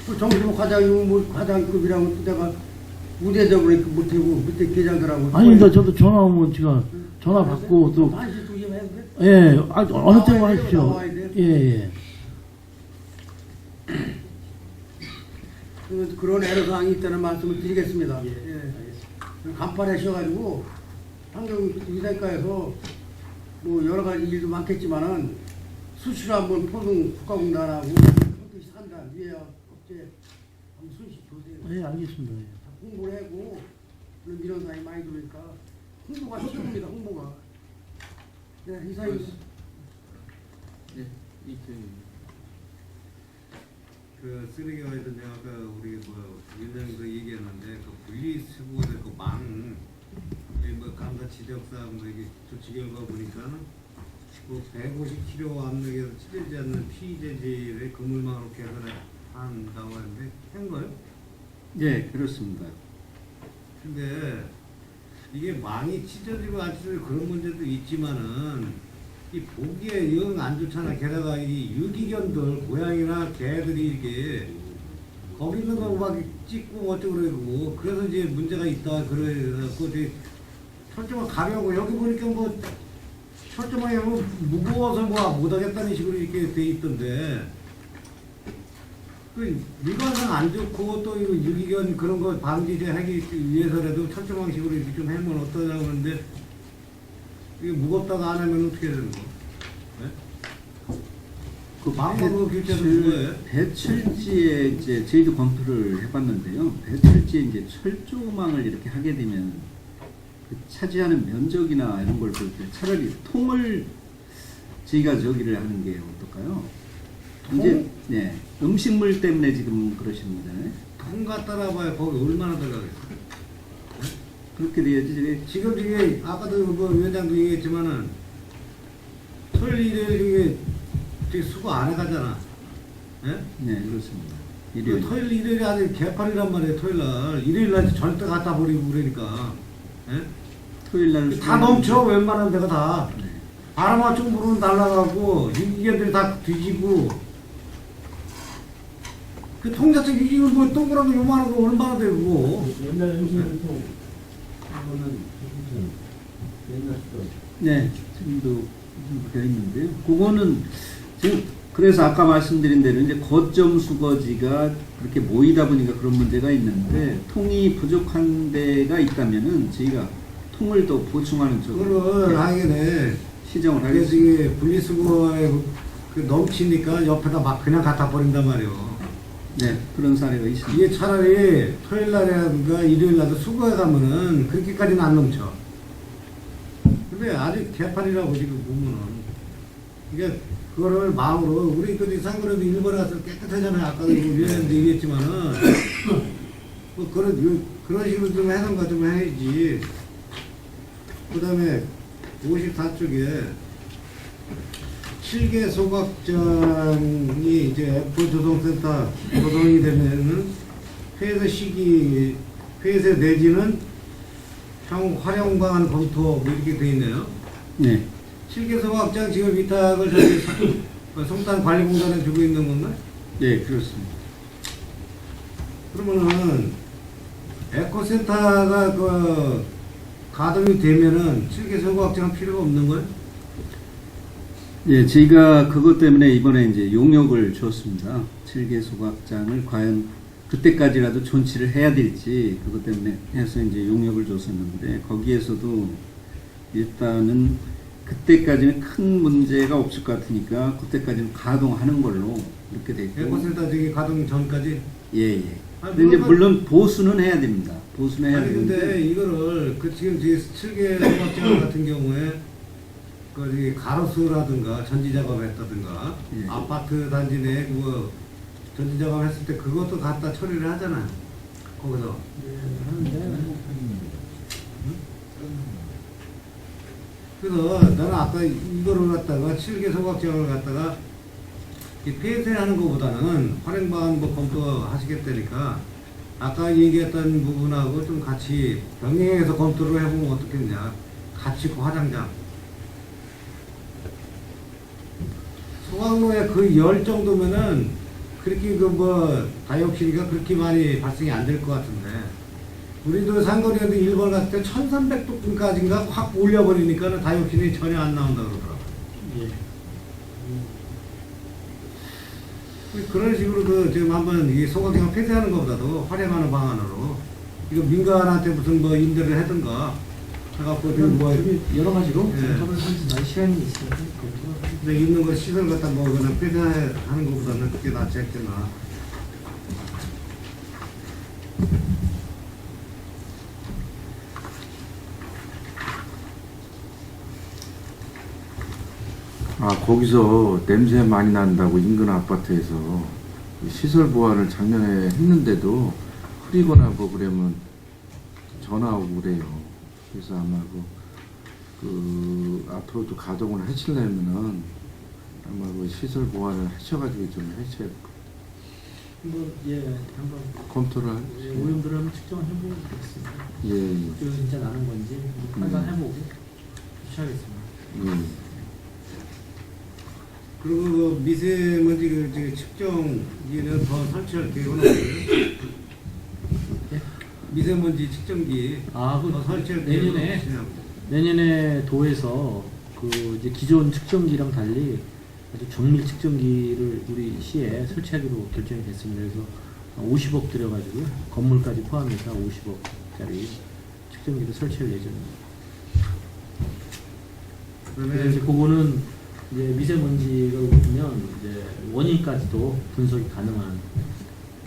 그 정수부 과장이고 뭐 과장급이라고 또 내가 우대적으로 이렇게 못하고 밑에 계장들하고. 아닙니다. 저도 전화 오면 제가 전화 받고 또 한시 두시에 해도 돼? 예, 어느 때고 나와야 돼요, 하십시오. 나와야 돼요. 예, 예. 그런 애로사항이 있다는 말씀을 드리겠습니다. 예, 예. 알겠습니다. 간판하셔가지고 환경위생과에서 뭐 여러 가지 일도 많겠지만은 수시로 한번 포동 국가공단하고 평택시 산단 위에야 업체 한번 수시 조세요. 예, 알겠습니다. 예. 홍보를 하고 그런 민원사항이 많이 들어오니까 홍보가 최고입니다. 홍보가. 네, 이사님. 예, 이태희. 그 쓰레기 관련해서 내가 아까 우리 뭐 위원장님도 얘기했는데 그 분리수거될 그망 뭐 감사 지적사항 뭐 이게 조치 결과 보니까는 뭐 150kg 압력에서 찢어지지 않는 PE재질의 그물망으로 개선을 한다고 하는데 한 거예요? 예, 그렇습니다. 근데 이게 망이 찢어지고 안 찢어지고 그런 문제도 있지만은 이 보기에 영 안 좋잖아. 게다가 이 유기견들 고양이나 개들이 이렇게 거기 있는 거 막 찍고 어쩌고 그러고 그래서 이제 문제가 있다 그래갖고 이제 철조망 가려고 여기 보니까 뭐 철조망이 뭐 무거워서 뭐 못하겠다는 식으로 이렇게 돼 있던데 그 미관상 안 좋고 또 이거 유기견 그런 거 방지하기 위해서라도 철조망식으로 이렇게 좀 하면 어떠냐고 하는데 이게 무겁다가 안 하면 어떻게 되는 거? 네? 그 망망으로 교체해서 그거예요? 배출지에 이제 저희도 검토를 해봤는데요. 배출지에 이제 철조망을 이렇게 하게 되면 그 차지하는 면적이나 이런 걸 볼 때 차라리 통을 저희가 저기를 하는 게 어떨까요? 이제 네, 음식물 때문에 지금 그러시는 거잖아요. 통 갖다 놔봐야 거기 얼마나 들어가겠어? 그렇게 돼야지. 지금 이게 아까도 뭐 위원장도 얘기했지만은 토요일 일요일 이게 수고 안 해가잖아. 예? 네, 그렇습니다. 그 일요일. 토요일 일요일이 아직 개판이란 말이에요. 토요일 날 일요일 날 절대 갖다 버리고 그러니까. 예? 토요일 날 다 넘쳐 웬만한 데가 다. 네. 바람아 좀 부르면 날라가고 이게들 다 뒤지고. 그 통자체 이거 뭐 동그라미 요만한 거 얼마나 되고. 옛날 음식은 또 그거는 옛날 또 네, 지금도 되어 있는데요. 그거는 지금 그래서 아까 말씀드린 대로 이제 거점 수거지가 그렇게 모이다 보니까 그런 문제가 있는데 통이 부족한 데가 있다면은 저희가 통을 더 보충하는 쪽으로 그걸 하겠네. 시정을 그래서 하겠습니다. 이게 분리수거에 그 넘치니까 옆에다 막 그냥 갖다 버린단 말이에요. 네, 그런 사례가 있습니다. 이게 차라리 토요일 날이라든가 일요일 날도 수거해 가면은 그렇게까지는 안 넘쳐. 근데 아직 개판이라고 지금 보면은 이게 그거를 마음으로 우리 그 상그룹이 일본에 가서 깨끗하잖아요. 아까도 위원님도 얘기했지만은 뭐 그런 식으로 좀 해던가 좀 해야지. 그다음에 54쪽에 7개 소각장이 이제 F 조성센터 조성이 되면은 폐쇄 시기, 폐쇄 내지는 향후 활용 방안 검토 뭐 이렇게 돼 있네요. 네, 7개 소각장 지금 위탁을 저기 성탄관리공단에 주고 있는 건가? 네, 그렇습니다. 그러면은 에코센터가 그 가동이 되면은 7개 소각장은 필요가 없는 거예요? 예, 저희가 그것 때문에 이번에 이제 용역을 줬습니다. 7개 소각장을 과연 그때까지라도 존치를 해야 될지 그것 때문에 해서 이제 용역을 줬었는데 거기에서도 일단은 그때까지는 큰 문제가 없을 것 같으니까 그때까지는 가동하는 걸로 이렇게 됐고. 에코센터 저기 가동 전까지? 예, 예. 아니, 근데 이제 그러면- 물론 보수는 해야 됩니다. 보수는 해야 아니 근데 되는데. 이거를 그 지금 7개 소각장 같은 경우에 그 저기 가로수라든가 전지 작업했다든가 예. 아파트 단지 내에 그거 전지 작업했을 때 그것도 갖다 처리를 하잖아요. 거기서. 그래서 나는 아까 이거를 갖다가 7개 소각장을 갖다가 이 폐쇄하는 것보다는 활용방안 뭐 검토하시겠다니까 아까 얘기했던 부분하고 좀 같이 병행해서 검토를 해보면 어떻겠냐. 같이 그 화장장. 소각로에 그 열 정도면은 그렇게 그 뭐 다이옥시드가 그렇게 많이 발생이 안 될 것 같은데 우리도 상거리에도 일본 갔을 때 1300도까지인가 확 올려버리니까는 다이옥시드 전혀 안 나온다 그러더라고요. 예. 그런 식으로 그 지금 한번 이 소각장을 폐쇄하는 것보다도 활용하는 방안으로 이거 민간한테 무슨 뭐 임대를 하든가 해갖고 지금 뭐 여러 가지로 예. 검토를 하는 시간이 있으니까 검토를 하고. 근데 있는 거 시설 갖다 뭐 그냥 폐쇄하는 것보다는 그게 낫지 않겠나. 아, 거기서 냄새 많이 난다고 인근 아파트에서 시설 보완을 작년에 했는데도 흐리거나 뭐 그러면 전화 오고 그래요. 그래서 아마 그 앞으로도 가동을 하시려면은 아마 그 시설 보완을 하셔가지고 좀 하셔야 뭐, 예, 한번 검토를 예, 하시고. 오염도를 한번 측정을 해보고 그렇습니다. 예, 예. 그 진짜 나는 건지 판단해보고 조치하겠습니다. 예. 그리고 그 미세먼지 그 저기 측정기는 더 설치할 계획은 없어요? 예? 미세먼지 측정기 아, 더 그 설치할 계획은 내년에 없으냐고. 내년에 도에서 그 이제 기존 측정기랑 달리 아주 정밀 측정기를 우리 시에 설치하기로 결정이 됐습니다. 그래서 50억 들여가지고 건물까지 포함해서 50억짜리 측정기를 설치할 예정입니다. 그래서 이제 그거는 이제 미세먼지가 보면 이제 원인까지도 분석이 가능한,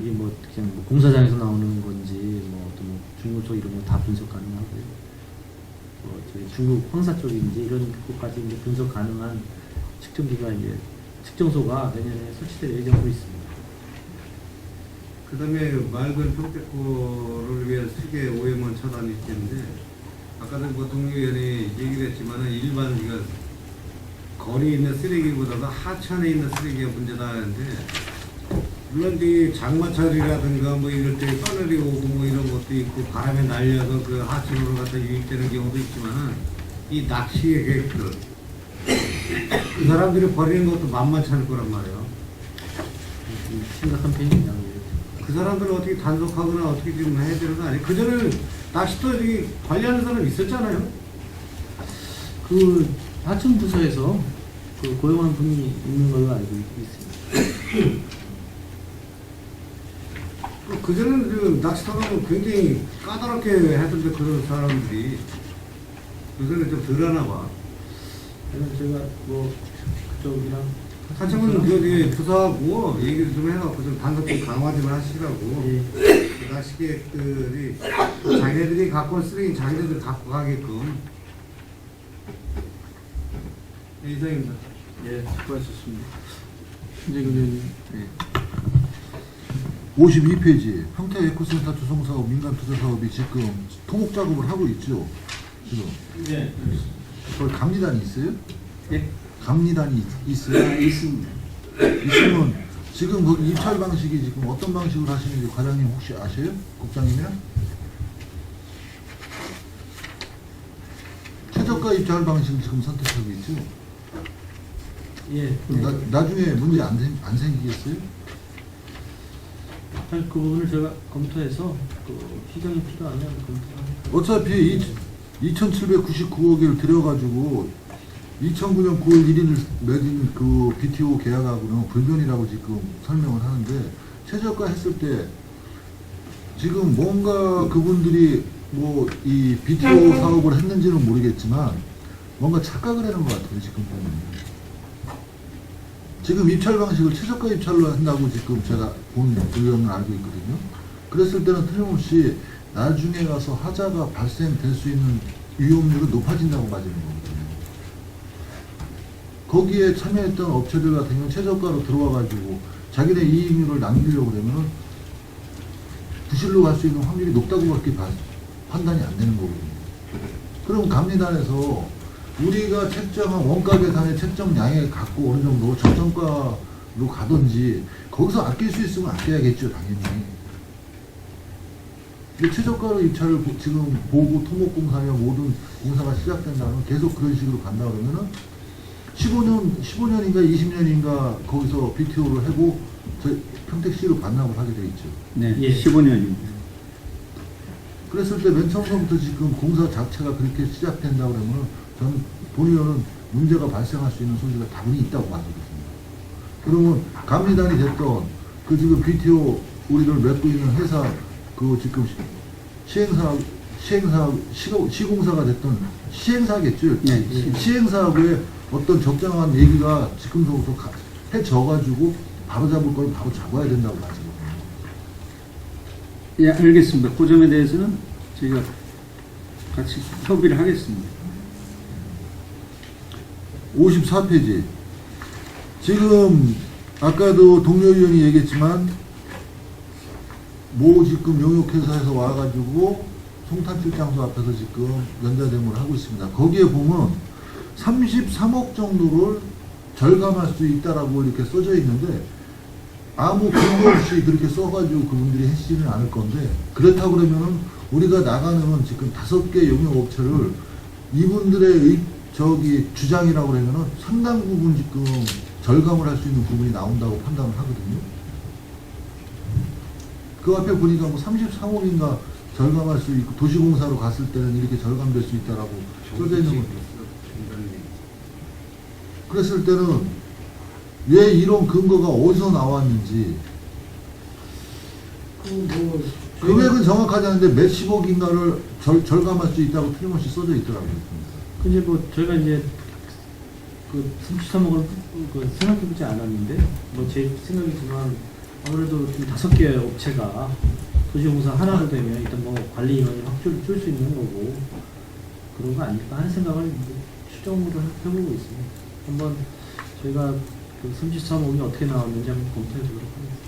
이게 뭐 그냥 뭐 공사장에서 나오는 건지 뭐 중고초 이런 거 다 분석 가능하고요. 저희 중국 황사 쪽인지 이런 것까지 이제 분석 가능한 측정기가 이제 측정소가 내년에 설치될 예정으로 있습니다. 그다음에 맑은 평택구를 위한 세계 오염원 차단이 있겠는데 아까도 뭐 동료위원이 얘기를 했지만은 일반 이거 거리에 있는 쓰레기보다도 하천에 있는 쓰레기가 문제다 하는데 물론 이 장마철이라든가 뭐 이럴 때 서늘이 오고 뭐 이런 것도 있고 바람에 날려서 그 하천으로 갖다 유입되는 경우도 있지만은 이 낚시의 계획들 그 사람들이 버리는 것도 만만치 않을 거란 말이에요. 좀 심각한 편입니다. 그 사람들은 어떻게 단속하거나 어떻게 좀 해야 되는 거 아니에요? 그전에는 낚시터 여기 관리하는 사람 있었잖아요. 그 하천 부서에서 그 고용한 분이 있는 걸로 알고 있습니다. 그전에는 그 낚시터는 굉장히 까다롭게 하던데 그런 사람들이 요새는 좀 덜하나 봐. 그래서 제가 뭐 그쪽이랑 하청은 그 부서하고 얘기를 좀 해갖고 좀 단속 좀 강화 좀 하시라고. 예. 그 낚시객들이 자기네들이 갖고 온 쓰레기 자기네들 갖고 가게끔. 네, 이상입니다. 예, 수고하셨습니다. 신재근 의원님. 예. 52페이지 평택 에코센터 조성사업 민간투자사업이 지금 토목 작업을 하고 있죠. 지금 네. 거기 감리단이 있어요? 예. 감리단이 있어요? 있습니다. 있으면 지금 거기 입찰 방식이 지금 어떤 방식으로 하시는지 과장님 혹시 아세요? 국장님이랑? 최저가 입찰 방식을 지금 선택하고 있죠. 예. 나중에 문제 안 생기겠어요? 그 부분을 제가 검토해서 그 희정이 필요하면 검토합니다. 어차피 2,799억을 들여가지고 2009년 9월 1일 맺은 그 BTO 계약하고는 불변이라고 지금 설명을 하는데 최저가 했을 때 지금 뭔가 그분들이 뭐 이 BTO 사업을 했는지는 모르겠지만 뭔가 착각을 하는 것 같아요. 지금 보면. 지금 입찰 방식을 최저가 입찰로 한다고 지금 제가 본 의견을 알고 있거든요. 그랬을 때는 틀림없이 나중에 가서 하자가 발생될 수 있는 위험률은 높아진다고 봐지는 거거든요. 거기에 참여했던 업체들 같은 경우는 최저가로 들어와가지고 자기네 이익률을 남기려고 그러면 부실로 갈 수 있는 확률이 높다고밖에 판단이 안 되는 거거든요. 그럼 감리단에서 우리가 책정한 원가 계산의 책정량에 갖고 어느 정도 적정가로 가든지 거기서 아낄 수 있으면 아껴야겠죠, 당연히. 근데 최저가로 입찰을 지금 보고 토목공사며 모든 공사가 시작된다면 계속 그런 식으로 간다 그러면은 15년인가 20년인가 거기서 BTO를 하고 평택시로 반납을 하게 돼 있죠. 네, 예. 15년입니다. 그랬을 때 맨 처음부터 지금 공사 자체가 그렇게 시작된다 그러면 저는 본의원은 문제가 발생할 수 있는 소지가 당연히 있다고 봐거든요. 그러면 감리단이 됐던 그 지금 BTO 우리를 맺고 있는 회사 그 지금 시공사가 됐던 시행사겠죠. 네. 시행사하고의 어떤 적정한 얘기가 지금서부터 해져가지고 바로 잡을 걸 바로 잡아야 된다고 봐지거든요. 예, 알겠습니다. 그 점에 대해서는 저희가 같이 협의를 하겠습니다. 54페이지. 지금 아까도 동료 의원이 얘기했지만 모 지금 용역회사에서 와가지고 송탄길 장소 앞에서 지금 연좌대모를 하고 있습니다. 거기에 보면 33억 정도를 절감할 수 있다라고 이렇게 써져 있는데 아무 근거 없이 그렇게 써가지고 그분들이 하시지는 않을 건데 그렇다고 그러면은 우리가 나가는 지금 5개 용역업체를 이분들의 주장이라고 그러면은 상당 부분 지금 절감을 할 수 있는 부분이 나온다고 판단을 하거든요. 그 앞에 보니까 뭐 33억인가 절감할 수 있고 도시공사로 갔을 때는 이렇게 절감될 수 있다라고 써져 있는 거죠. 그랬을 때는 왜 이런 근거가 어디서 나왔는지 금액은 정확하지 않은데 몇십억인가를 절감할 수 있다고 틀림없이 써져 있더라고요. 근데 뭐 저희가 이제 그 33억을 그 생각해보지 않았는데 뭐 제 생각이지만 아무래도 좀 5개 업체가 도시공사 하나로 되면 일단 뭐 관리 인원이 확 줄 수 있는 거고 그런 거 아닐까 하는 생각을 이제 추정으로 해보고 있습니다. 한번 저희가 그 33억이 어떻게 나왔는지 한번 검토해 보도록 하겠습니다.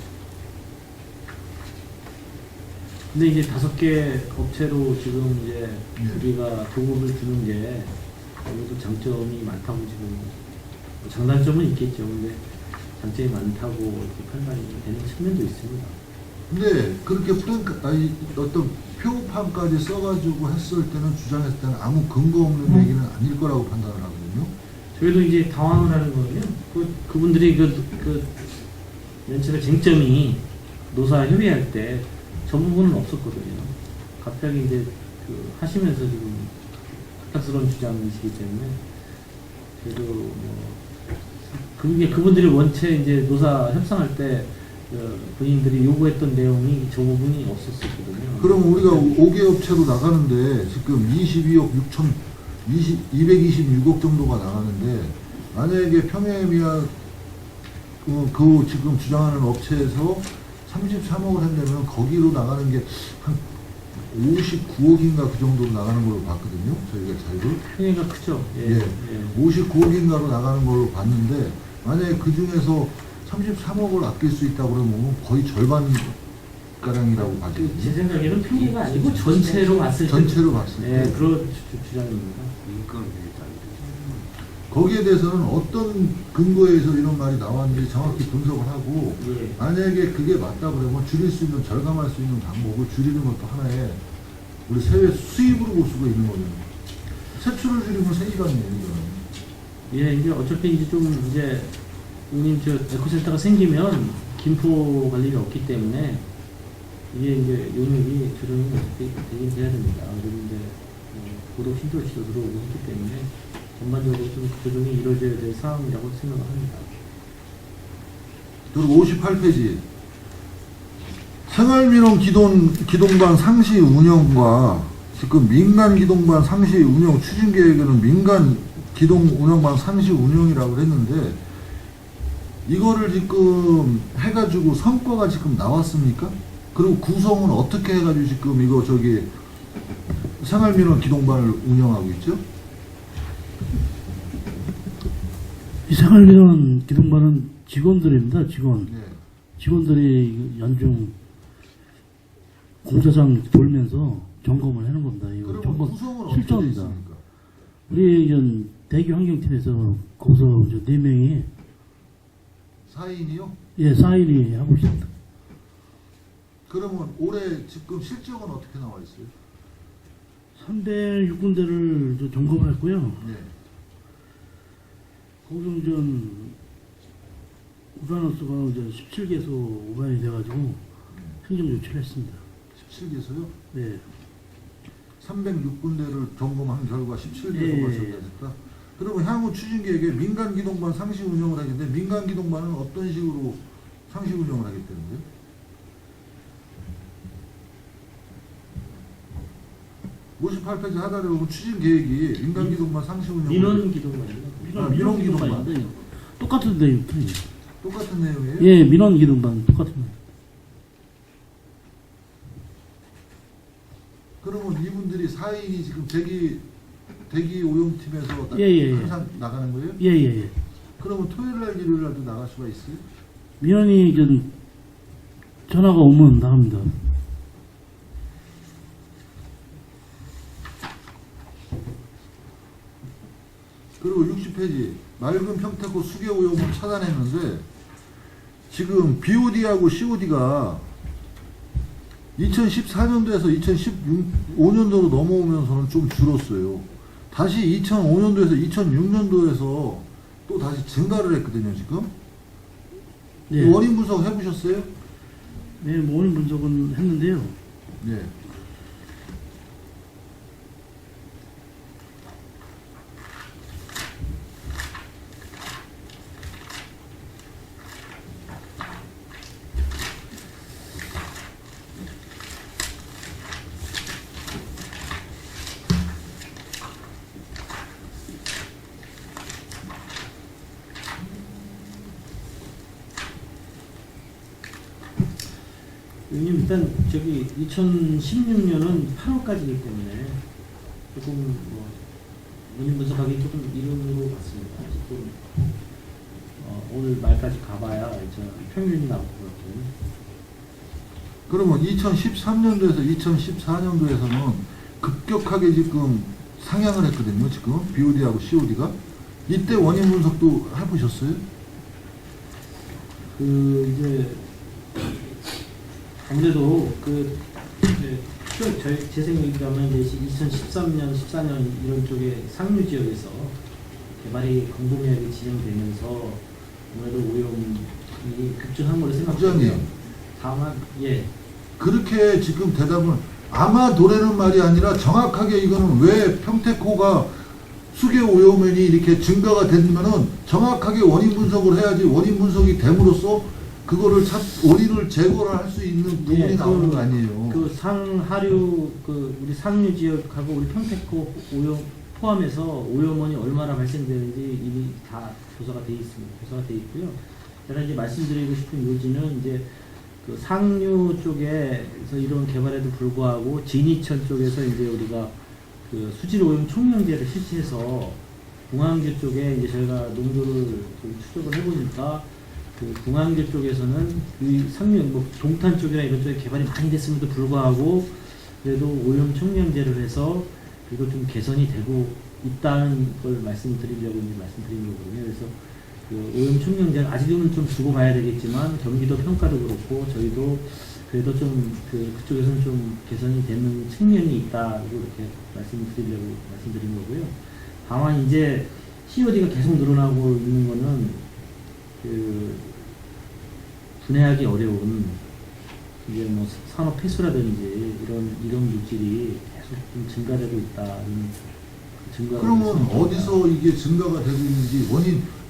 근데 이제 5개 업체로 지금 이제 우리가 도급을 주는 게 아무래도 장점이 많다고 지금 뭐 장단점은 있겠죠. 근데 장점이 많다고 이렇게 판단이 되는 측면도 있습니다. 근데 그렇게 어떤 표판까지 써가지고 했을 때는 주장했을 때는 아무 근거 없는 얘기는 아닐 거라고 판단을 하거든요. 저희도 이제 당황을 하는 거는요. 그분들이 맨 처음에 쟁점이 노사 협의할 때 저 부분은 없었거든요. 갑자기 이제 하시면서 지금 갑작스러운 주장이시기 때문에 그래도 뭐 그분들이 원체 이제 노사 협상할 때 본인들이 요구했던 내용이 저 부분이 없었거든요. 그럼 우리가 5개 업체로 나가는데 지금 22억 6천 226억 정도가 나가는데 만약에 평해미아 그 지금 주장하는 업체에서 33억을 한다면 거기로 나가는 게 한 59억인가 그 정도로 나가는 걸로 봤거든요. 저희가 자료를. 평해가 크죠. 예. 59억인가로 나가는 걸로 봤는데 만약에 그 중에서 33억을 아낄 수 있다고 그러면 거의 절반 가량이라고 봐죠. 제 생각에는 평해가 아니고 전체로 봤을 때. 전체로 봤을 때. 네, 그런 주장입니다. 거기에 대해서는 어떤 근거에서 이런 말이 나왔는지 정확히 분석을 하고 예. 만약에 그게 맞다 그러면 줄일 수 있는 절감할 수 있는 방법을 줄이는 것도 하나의 우리 세외 수입으로 볼 수가 있는 거죠. 세출을 줄이면 세기관이에요. 예, 이제 어차피 이제 좀 이제 우님 저 에코센터가 생기면 김포 갈 일이 없기 때문에 이게 이제 용역이 조정이 어차피 되긴 돼야 됩니다. 그런데 고도 신도시도 들어오고 있기 때문에 전반적으로 좀 조정이 이루어져야 될 상황이라고 생각을 합니다. 그리고 58페이지 생활민원 기동반 상시 운영과 지금 민간 기동반 상시 운영 추진 계획에는 민간 기동 운영반 상시 운영이라고 했는데 이거를 지금 해가지고 성과가 지금 나왔습니까? 그리고 구성은 어떻게 해가지고 지금 이거 생활민원 기동반을 운영하고 있죠? 이 생활민원 기동반은 직원들입니다. 네. 직원들이 연중 공사장 돌면서 점검을 하는 겁니다. 이거 그러면 점검 구성은 어떻게 실전입니다. 되어 있습니까? 우리 대기 환경팀에서 거기서 4명이 4인이요? 4인이 하고 있습니다. 그러면 올해 지금 실적은 어떻게 나와 있어요? 306군데를 점검을 했고요. 네. 거기서 우라노스가 17개소 오반이 돼가지고 행정 조치를 했습니다. 17개소요? 네. 306군데를 점검한 결과 17개소가 예. 전달됐다. 그러면 향후 추진 계획에 민간 기동반 상시 운영을 하겠는데 민간 기동반은 어떤 식으로 상시 운영을 하겠다는데요? (58페이지) 하단에 보면 추진 계획이 민간 기동반 상시 운영 민원 기동반입니다. 민원 기동반 똑같은 내용. 똑같은 내용이에요? 예, 민원 기동반 똑같은 내용. 그러면 이분들이 4인이 지금 대기 오용팀에서 예. 항상 나가는 거예요? 예. 그러면 토요일날 일요일날도 나갈 수가 있어요? 민원이 전화가 오면 나갑니다. 그리고 60페이지 맑은 평택호 수계 오염을 차단했는데 지금 BOD하고 COD가 2014년도에서 2015년도로 넘어오면서는 좀 줄었어요. 다시 2005년도에서 2006년도에서 또 다시 증가를 했거든요, 지금. 네. 원인 분석 해보셨어요? 네, 원인 분석은 했는데요. 네. 왜냐면 일단 저기 2016년은 8월까지이기 때문에 조금 뭐 원인 분석하기 조금 이른 것 같습니다. 조금 오늘 말까지 가봐야 저 평균이 나올 것 같아요. 그러면 2013년도에서 2014년도에서는 급격하게 지금 상향을 했거든요. 지금 BOD하고 COD가. 이때 원인 분석도 해보셨어요? 그 이제 아무래도 그 이제 제 생각이라면 이제 2013년, 14년 이런 쪽에 상류 지역에서 개발이 광범위하게 진행되면서 아무래도 오염이 급증한 걸로 생각하고요. 부장님. 다만 예. 그렇게 지금 대답은 아마 도래는 말이 아니라 정확하게 이거는 왜 평택호가 수계 오염면이 이렇게 증가가 되면은 정확하게 원인 분석을 해야지. 원인 분석이 됨으로써 그거를 원인을 제거를 할 수 있는 부분이 예, 나오는 거 아니에요. 그 상하류 그 우리 상류 지역하고 우리 평택호 오염 포함해서 오염원이 얼마나 발생되는지 이미 다 조사가 돼 있습니다. 조사가 돼 있고요. 제가 이제 말씀드리고 싶은 요지는 이제 그 상류 쪽에서 이런 개발에도 불구하고 진이천 쪽에서 이제 우리가 그 수질 오염 총량제를 실시해서 공항교 쪽에 이제 저희가 농도를 좀 추적을 해보니까 그 공항교 쪽에서는 이 상류 뭐 동탄 쪽이나 이런 쪽에 개발이 많이 됐음에도 불구하고 그래도 오염 총량제를 해서 그리고 좀 개선이 되고 있다는 걸 말씀드리려고 이제 말씀드린 거거든요. 그래서 그 오염 총량제는 아직은 좀 두고 봐야 되겠지만 경기도 평가도 그렇고 저희도 그래도 좀 그쪽에서는 좀 개선이 되는 측면이 있다고 이렇게 말씀드린 거고요. 다만 이제 COD가 계속 늘어나고 있는 거는 그 분해하기 어려운 이제 뭐 산업 폐수라든지 이런 물질이 계속 좀 증가되고 있다는 증거가 그러면 있습니다. 어디서 이게 증가가 되고 있는지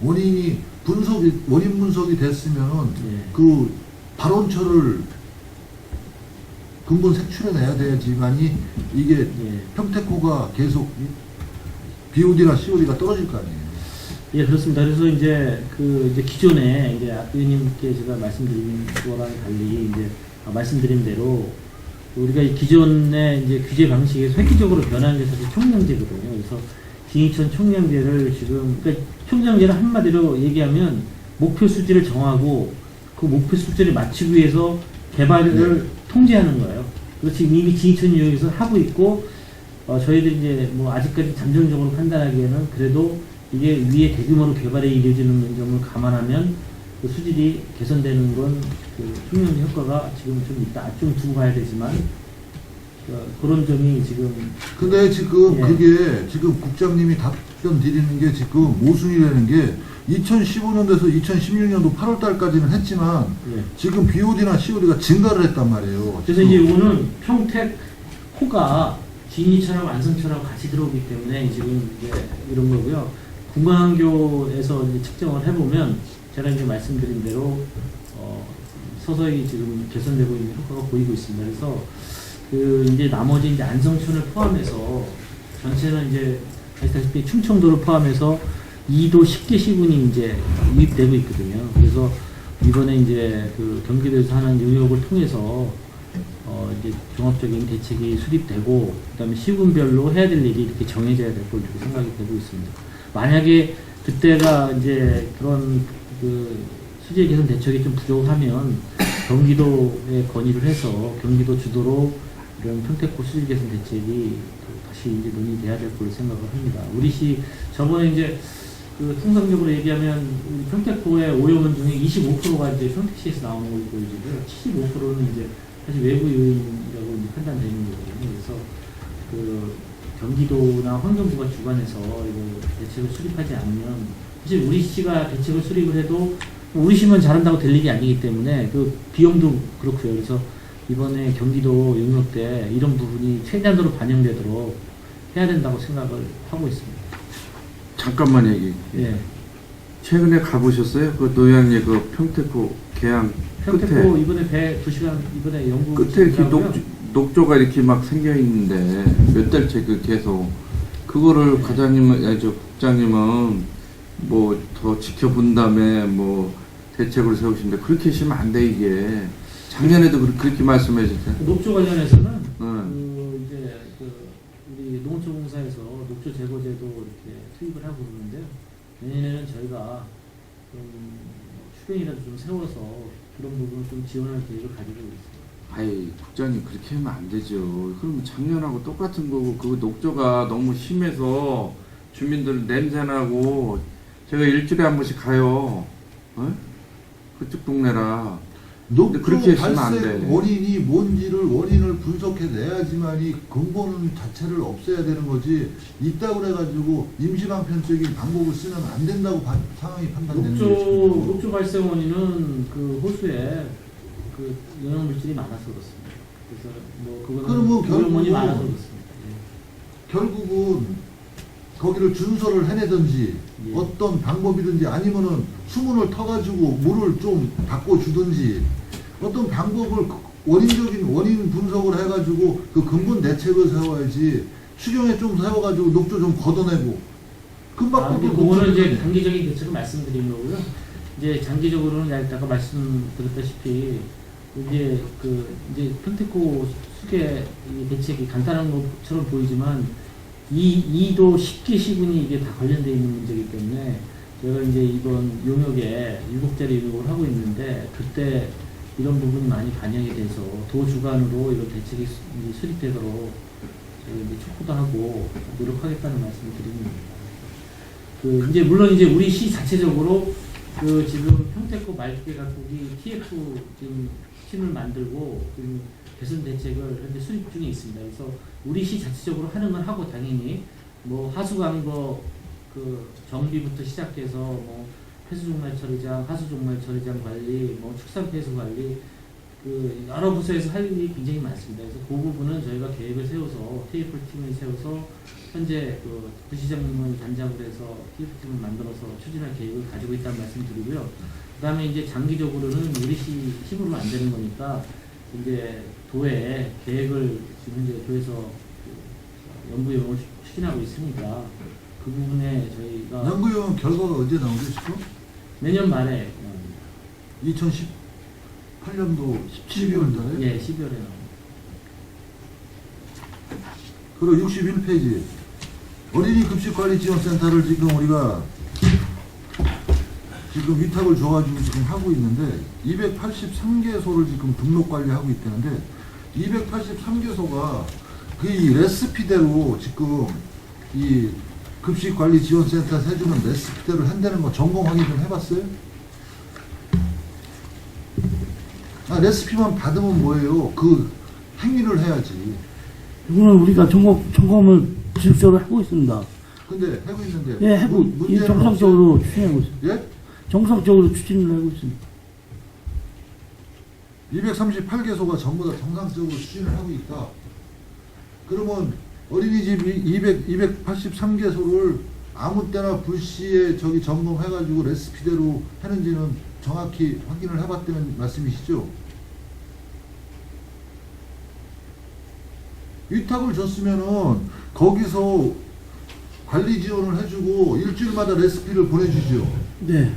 원인 분석이 됐으면은 예. 그 발원처를 근본 색출해내야 돼야지만이 이게 예. 평택호가 계속 BOD나 COD가 떨어질 거 아니에요. 예, 그렇습니다. 그래서 이제 이제 기존에 이제 악 의원님께 제가 말씀드린 거랑 달리 이제 말씀드린 대로 우리가 이 기존의 이제 규제 방식에서 획기적으로 변한 게 사실 총량제거든요. 그래서 진이천 총량제를 지금 그러니까 총량제를 한마디로 얘기하면 목표 수질을 정하고 그 목표 수질을 맞추기 위해서 개발을 통제하는 거예요. 그래서 지금 이미 진이천 유역에서 하고 있고 저희들이 이제 뭐 아직까지 잠정적으로 판단하기에는 그래도 이게 위에 대규모로 개발이 이루어지는 점을 감안하면 그 수질이 개선되는 건 그 총량제 효과가 지금 좀 있다. 좀 두고 봐야 되지만 그런 점이 지금 근데 지금 예. 그게 지금 국장님이 답변 드리는 게 지금 모순이라는 게 2015년도에서 2016년도 8월 달까지는 했지만 예. 지금 BOD나 COD가 증가를 했단 말이에요. 그래서 이제 이거는 평택 호가 진이천하고 안성천하고 같이 들어오기 때문에 지금 이제 이런 거고요. 공항교에서 이제 측정을 해보면 제가 이제 말씀드린 대로 서서히 지금 개선되고 있는 효과가 보이고 있습니다. 그래서 그 이제 나머지 이제 안성천을 포함해서 전체는 이제 아시다시피 충청도를 포함해서 2도 10개 시군이 이제 유입되고 있거든요. 그래서 이번에 이제 그 경기도에서 하는 용역을 통해서 이제 종합적인 대책이 수립되고 그다음에 시군별로 해야 될 일이 이렇게 정해져야 될 걸로 생각이 되고 있습니다. 만약에 그때가 이제 그런 그 수질 개선 대책이 좀 부족하면 경기도에 건의를 해서 경기도 주도로 이런 평택호 수질 개선 대책이 다시 이제 논의돼야 될 걸로 생각을 합니다. 우리 시 저번에 이제 그 통상적으로 얘기하면 우리 평택호의 오염원 중에 25%가 이제 평택시에서 나오는 걸로 보여지고요. 75%는 이제 사실 외부 요인이라고 이제 판단되는 거거든요. 그래서 그 경기도나 환경부가 주관해서 이거 대책을 수립하지 않으면 사실 우리 시가 대책을 수립을 해도 우리 시만 잘한다고 될 일이 아니기 때문에 그 비용도 그렇고요. 그래서 이번에 경기도 용역 때 이런 부분이 최대한으로 반영되도록 해야 된다고 생각을 하고 있습니다. 잠깐만 얘기. 예. 최근에 가보셨어요? 그 노양리 그 평택호 계양 평택호 끝에 이번에 배 2시간 이번에 연구 끝에 이렇게 하고요. 녹조가 이렇게 막 생겨 있는데 몇 달째 그 계속 그거를 과장님은 아니 저 국장님은 뭐 더 지켜본 다음에 뭐 대책을 세우시는데 그렇게 하시면 안 돼 이게 작년에도 그렇게 말씀해 주세요. 녹조 관련해서는 응. 이제 우리 농촌공사에서 녹조 제거제도 이렇게 투입을 하고 그러는데요. 내년에는 저희가 추경이라도 좀 세워서 그런 부분을 좀 지원할 계획을 가지고 있습니다. 아이 국장님 그렇게 하면 안 되죠. 그러면 작년하고 똑같은 거고 그 녹조가 너무 심해서 주민들 냄새나고 제가 일주일에 한 번씩 가요. 어? 그쪽 동네라. 녹조 그렇게 했으면 안 발생 돼. 원인이 뭔지를 원인을 분석해내야지만이 근본 자체를 없애야 되는 거지. 있다고 그래가지고 임시방편적인 방법을 쓰면 안 된다고 상황이 판단되는 거죠. 녹조 발생 원인은 그 호수에 그 영양 물질이 많아서 그렇습니다. 그래서 뭐 그러면 그거는 오염원이 결국은- 많아서 그렇습니다. 결국은 거기를 준설을 해내든지 예. 어떤 방법이든지 아니면은 수문을 터가지고 물을 좀 바꿔주든지 어떤 방법을 원인적인 원인 분석을 해가지고 그 근본 대책을 세워야지 추경에 좀 세워가지고 녹조 좀 걷어내고 금방 근데 그거는 이제 단기적인 대책을 말씀드린 거고요. 이제 장기적으로는 아까 말씀드렸다시피 이제 평택호 수계 이 대책이 간단한 것처럼 보이지만 이도 10개 시군이 이게 다 관련되어 있는 문제이기 때문에 제가 이제 이번 용역에 7자리 용역을 하고 있는데 그때 이런 부분이 많이 반영이 돼서 도 주관으로 이런 대책이 수립되도록 저희가 이제 촉구도 하고 노력하겠다는 말씀을 드립니다. 이제 물론 이제 우리 시 자체적으로 지금 평택호 말뚝계 가꾸기 TF 지금 팀을 만들고 지금 개선 대책을 현재 수립 중에 있습니다. 그래서 우리 시 자체적으로 하는 건 하고 당연히 뭐 하수광거 정비부터 시작해서 뭐 폐수종말 처리장, 하수종말 처리장 관리, 뭐 축산폐수 관리 여러 부서에서 할 일이 굉장히 많습니다. 그래서 그 부분은 저희가 계획을 세워서 TF 팀을 세워서 현재 부시장님을 단장으로 해서 TF 팀을 만들어서 추진할 계획을 가지고 있다는 말씀 드리고요. 그 다음에 이제 장기적으로는 우리 시 힘으로는 안 되는 거니까 이제 도에 계획을 지금 현재 도에서 연구용을 추진하고 있으니까 그 부분에 저희가 연구용 결과가 언제 나오죠 지금? 내년 말에 2018년도 12월 달에? 예, 12월에 나옵니다. 그리고 61페이지 어린이 급식관리지원센터를 지금 우리가 지금 위탁을 줘가지고 지금 하고 있는데 283개소를 지금 등록 관리하고 있다는데 283개소가 이 레시피대로 지금 이 급식관리지원센터에서 해주는 레시피대로 한다는 거 점검 확인 좀 해봤어요? 레시피만 받으면 뭐예요? 그 행위를 해야지. 이거는 우리가 점검을 지속적으로 하고 있습니다. 근데 하고 있는데 예, 하고 문제는 정상적으로 없어요? 추진하고 있습니다. 예? 정상적으로 추진을 하고 있습니다. 238개소가 전부 다 정상적으로 추진을 하고 있다. 그러면 어린이집 283개소를 아무 때나 불시에 점검해가지고 레시피대로 하는지는 정확히 확인을 해봤다는 말씀이시죠? 위탁을 줬으면은 거기서 관리 지원을 해주고 일주일마다 레시피를 보내주죠. 네.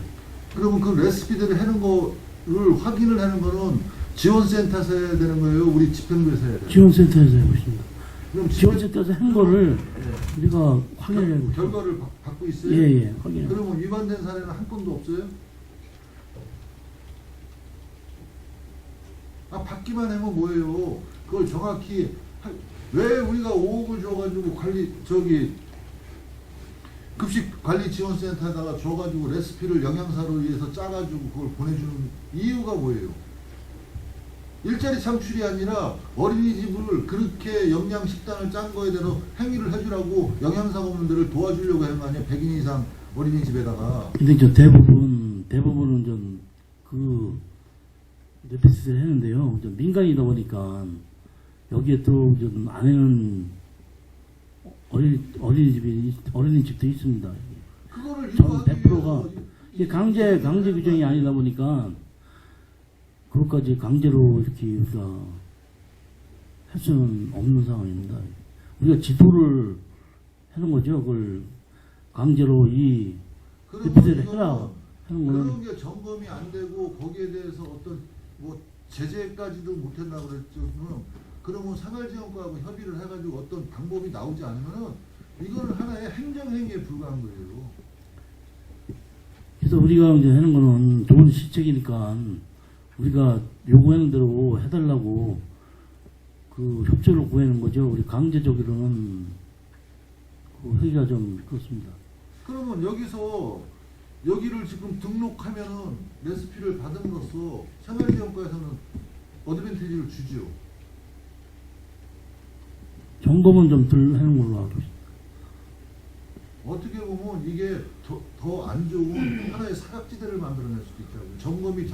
그러면 그 레시피대로 하는 거를 확인을 하는 거는 지원센터에서 해야 되는 거예요? 우리 집행부에서 해야 돼요? 지원센터에서 하고 있습니다. 그럼 지원센터에서 한 거를 우리가 확인을 하고 있습니다. 결과를 받고 있어요? 예, 확인을. 그러면 위반된 사례는 한 건도 없어요? 받기만 하면 뭐예요? 그걸 정확히 왜 우리가 5억을 줘가지고 급식관리지원센터에다가 줘가지고 레시피를 영양사로 위해서 짜가지고 그걸 보내주는 이유가 뭐예요? 일자리 창출이 아니라 어린이집을 그렇게 영양식단을 짠 거에 대해서 행위를 해주라고 영양사가 없는 데를 도와주려고 하는 거 아니에요? 100인 이상 어린이집에다가. 근데 대부분은 레피스를 했는데요. 좀 민간이다 보니까 여기에 또 좀 안에는 어린이집도 있습니다. 그거를 전 유도하기 100%가 위해서 이게 강제 규정이 아니다 보니까 그것까지 강제로 이렇게 우리가 할 수는 없는 상황입니다. 우리가 지도를 하는 거죠. 그걸 강제로 이 그러면 레피스를 이거는 해라 하는 거는 그런 게 점검이 안 되고 거기에 대해서 어떤 뭐 제재까지도 못한다고 그랬지만 그러면 생활지원과하고 협의를 해가지고 어떤 방법이 나오지 않으면은 이거는 하나의 행정행위에 불과한 거예요. 그래서 우리가 이제 하는 거는 좋은 시책이니까 우리가 요구하는 대로 해달라고 그 협조를 구하는 거죠. 우리 강제적으로는 그 하기가 좀 그렇습니다. 그러면 여기를 지금 등록하면은 레시피를 받음으로써 생활지원과에서는 어드밴티지를 주죠. 점검은 좀 덜 하는 걸로 알고 있습니다. 어떻게 보면 이게 더 안 좋은 하나의 사각지대를 만들어낼 수도 있다고요. 점검이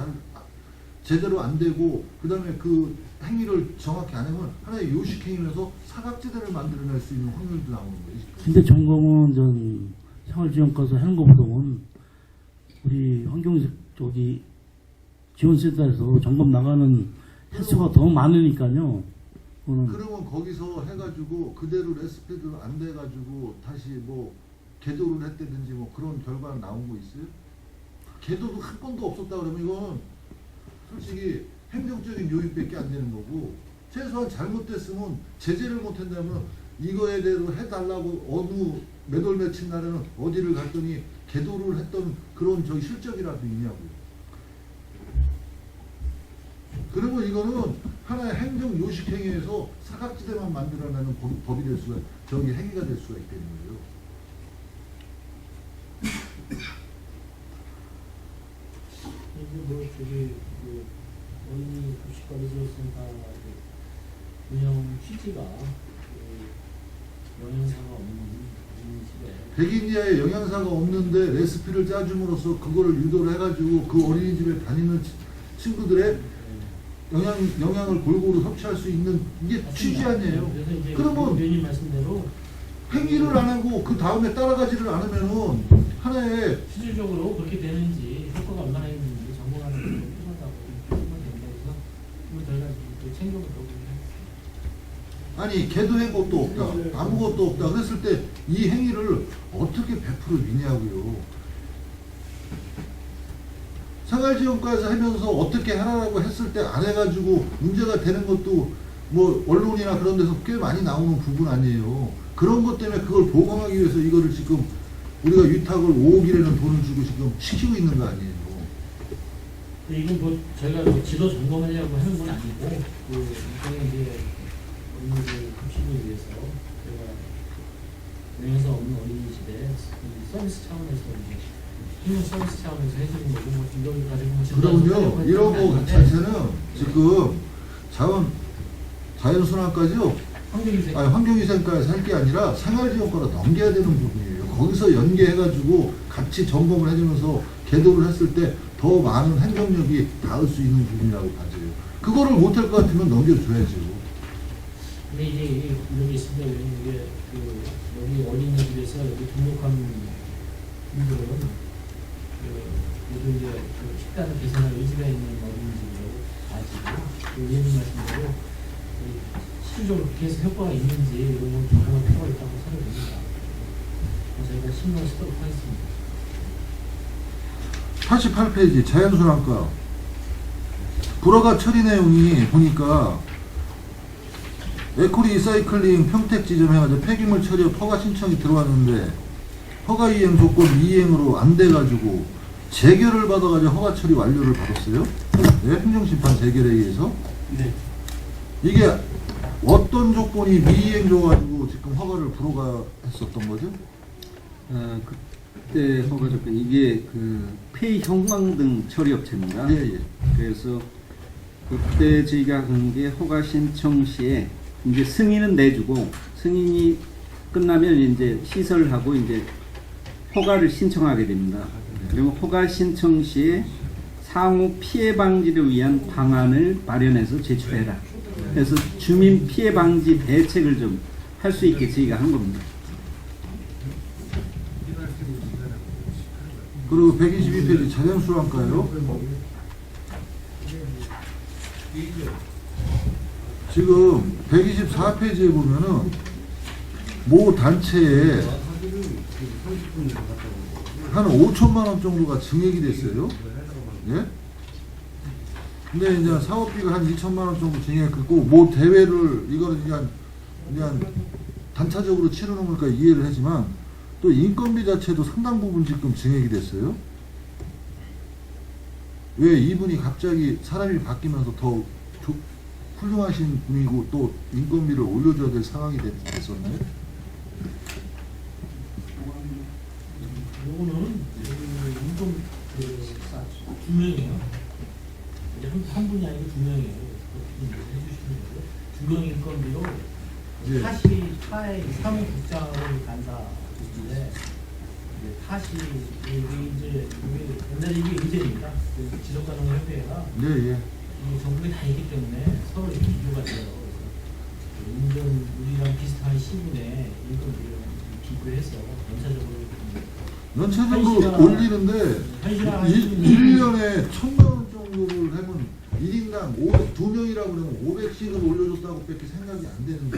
제대로 안 되고 그 다음에 그 행위를 정확히 안 하면 하나의 요식행위면서 사각지대를 만들어낼 수 있는 확률도 나오는 거예요. 근데 점검은 전 생활지원과에서 하는 것보다는 우리 환경 쪽이 지원센터에서 점검 나가는 횟수가 더 많으니까요. 그러면 거기서 해가지고 그대로 레시피도 안 돼가지고 다시 뭐 개도를 했다든지 뭐 그런 결과가 나온 거 있어요? 개도도 한 건도 없었다 그러면 이건 솔직히 행정적인 요인밖에 안 되는 거고 최소한 잘못됐으면 제재를 못한다면 이거에 대해서 해달라고 어느 몇 월 며칠 날에는 어디를 갔더니 개도를 했던 그런 저기 실적이라도 있냐고요. 그러면 이거는 하나의 행정 요식 행위에서 사각지대만 만들어내는 법이 될 수가, 저기 행위가 될 수가 있다는 거예요. 이제 뭐 저기 그 어린이 급식관리지원센터 운영 취지가 영양사가 없는 어린이집에 백인 이하의 영양사가 없는데 레시피를 짜줌으로써 그거를 유도를 해가지고 그 어린이집에 다니는 친구들의 영양을 골고루 섭취할 수 있는 이게 취지 아니에요. 그래서 이제 그러면 의원님 말씀대로 행위를 안 하고 그 다음에 따라가지를 않으면은 하나의 실질적으로 그렇게 되는지 효과가 얼마나 있는지 점검하는 게 필요하다고 생각이 된다. 그래서 뭐 저희가 또 챙겨보도록 하겠습니다. 아니 개도한 것도 없다, 아무것도 없다 그랬을 때 이 행위를 어떻게 100% 위냐고요. 생활지원과에서 하면서 어떻게 하라고 했을 때 안 해가지고 문제가 되는 것도 뭐 언론이나 그런 데서 꽤 많이 나오는 부분 아니에요. 그런 것 때문에 그걸 보강하기 위해서 이거를 지금 우리가 위탁을 5억이라는 돈을 주고 지금 시키고 있는 거 아니에요. 이건 뭐 저희가 뭐 지도 점검하려고 하는 건 아니고 그 일종의 이제 어린이들 급식을 위해서 저희가 영양사 없는 어린이집에 서비스 차원에서 이제 힘은 서비스 차원에서 해주는 거고 뭐 이걸 가지고 뭐 그러면요 이런 거 자체는 지금 자연순환까지요. 환경위생과에서 할 게 아니라 생활지원과로 넘겨야 되는 부분이에요. 거기서 연계해가지고 같이 점검을 해주면서 개도를 했을 때 더 많은 행정력이 닿을 수 있는 부분이라고 봐져요. 그거를 못할 것 같으면 넘겨줘야죠. 근데 이제 여기 있습니다. 이게 그 여기 어린이집에서 여기 등록한 분들은 요즘 이제 그 식단을 개선할 의지가 있는 어린이집이라고 아시고 그 의원님 말씀대로 실질적으로 그렇게 해서 효과가 있는지 이런 건 점검할 필요가 있다고 생각됩니다. 그래서 저희가 신경을 쓰도록 하겠습니다. 88페이지 자연순환과 불허가 처리 내용이 보니까 에코리 리사이클링 평택 지점 해가지고 폐기물 처리 허가 신청이 들어왔는데 허가 이행 조건 이행으로 안 돼가지고 재결을 받아가지고 허가 처리 완료를 받았어요. 네, 행정심판 재결에 의해서. 네. 이게 어떤 조건이 미이행 줘가지고 지금 허가를 불허가했었던 거죠? 그때 허가 조건 이게 그 폐형광등 처리업체입니다. 예, 예. 그래서 그때 저희가 한 게 허가 신청 시에 이제 승인은 내주고 승인이 끝나면 이제 시설하고 이제 허가를 신청하게 됩니다. 그리고 허가 신청 시에 상호 피해 방지를 위한 방안을 마련해서 제출해라. 그래서 주민 피해 방지 대책을 좀 할 수 있게 저희가 한 겁니다. 그리고 122페이지 자연순환가요. 지금 124페이지에 보면은 모 단체에 한 5천만 원 정도가 증액이 됐어요. 예? 근데 이제 사업비가 한 2천만 원 정도 증액했고 뭐 대회를 이거는 그냥 단차적으로 치르는 거니까 이해를 하지만 또 인건비 자체도 상당 부분 지금 증액이 됐어요. 왜 이분이 갑자기 사람이 바뀌면서 더 훌륭하신 분이고 또 인건비를 올려줘야 될 상황이 됐었나요? 요거는 인동 두 명이에요. 이제 한 분이 아니고 두 명이에요. 해주시는 거죠. 중경 인건비로 예. 타의 사무국장을 간사인데 타시 이게 옛날에 이게 의제입니다. 지속가능협회가 예. 이 전국에 다 있기 때문에 서로 이렇게 비교가 돼요. 인근 우리랑 비슷한 시군에 인건비를 비교해서 연차적으로 올리는데 1년에 1,000만 원 정도를 하면 1인당 2명이라고 그러면 500씩을 올려줬다고 밖에 생각이 안 되는데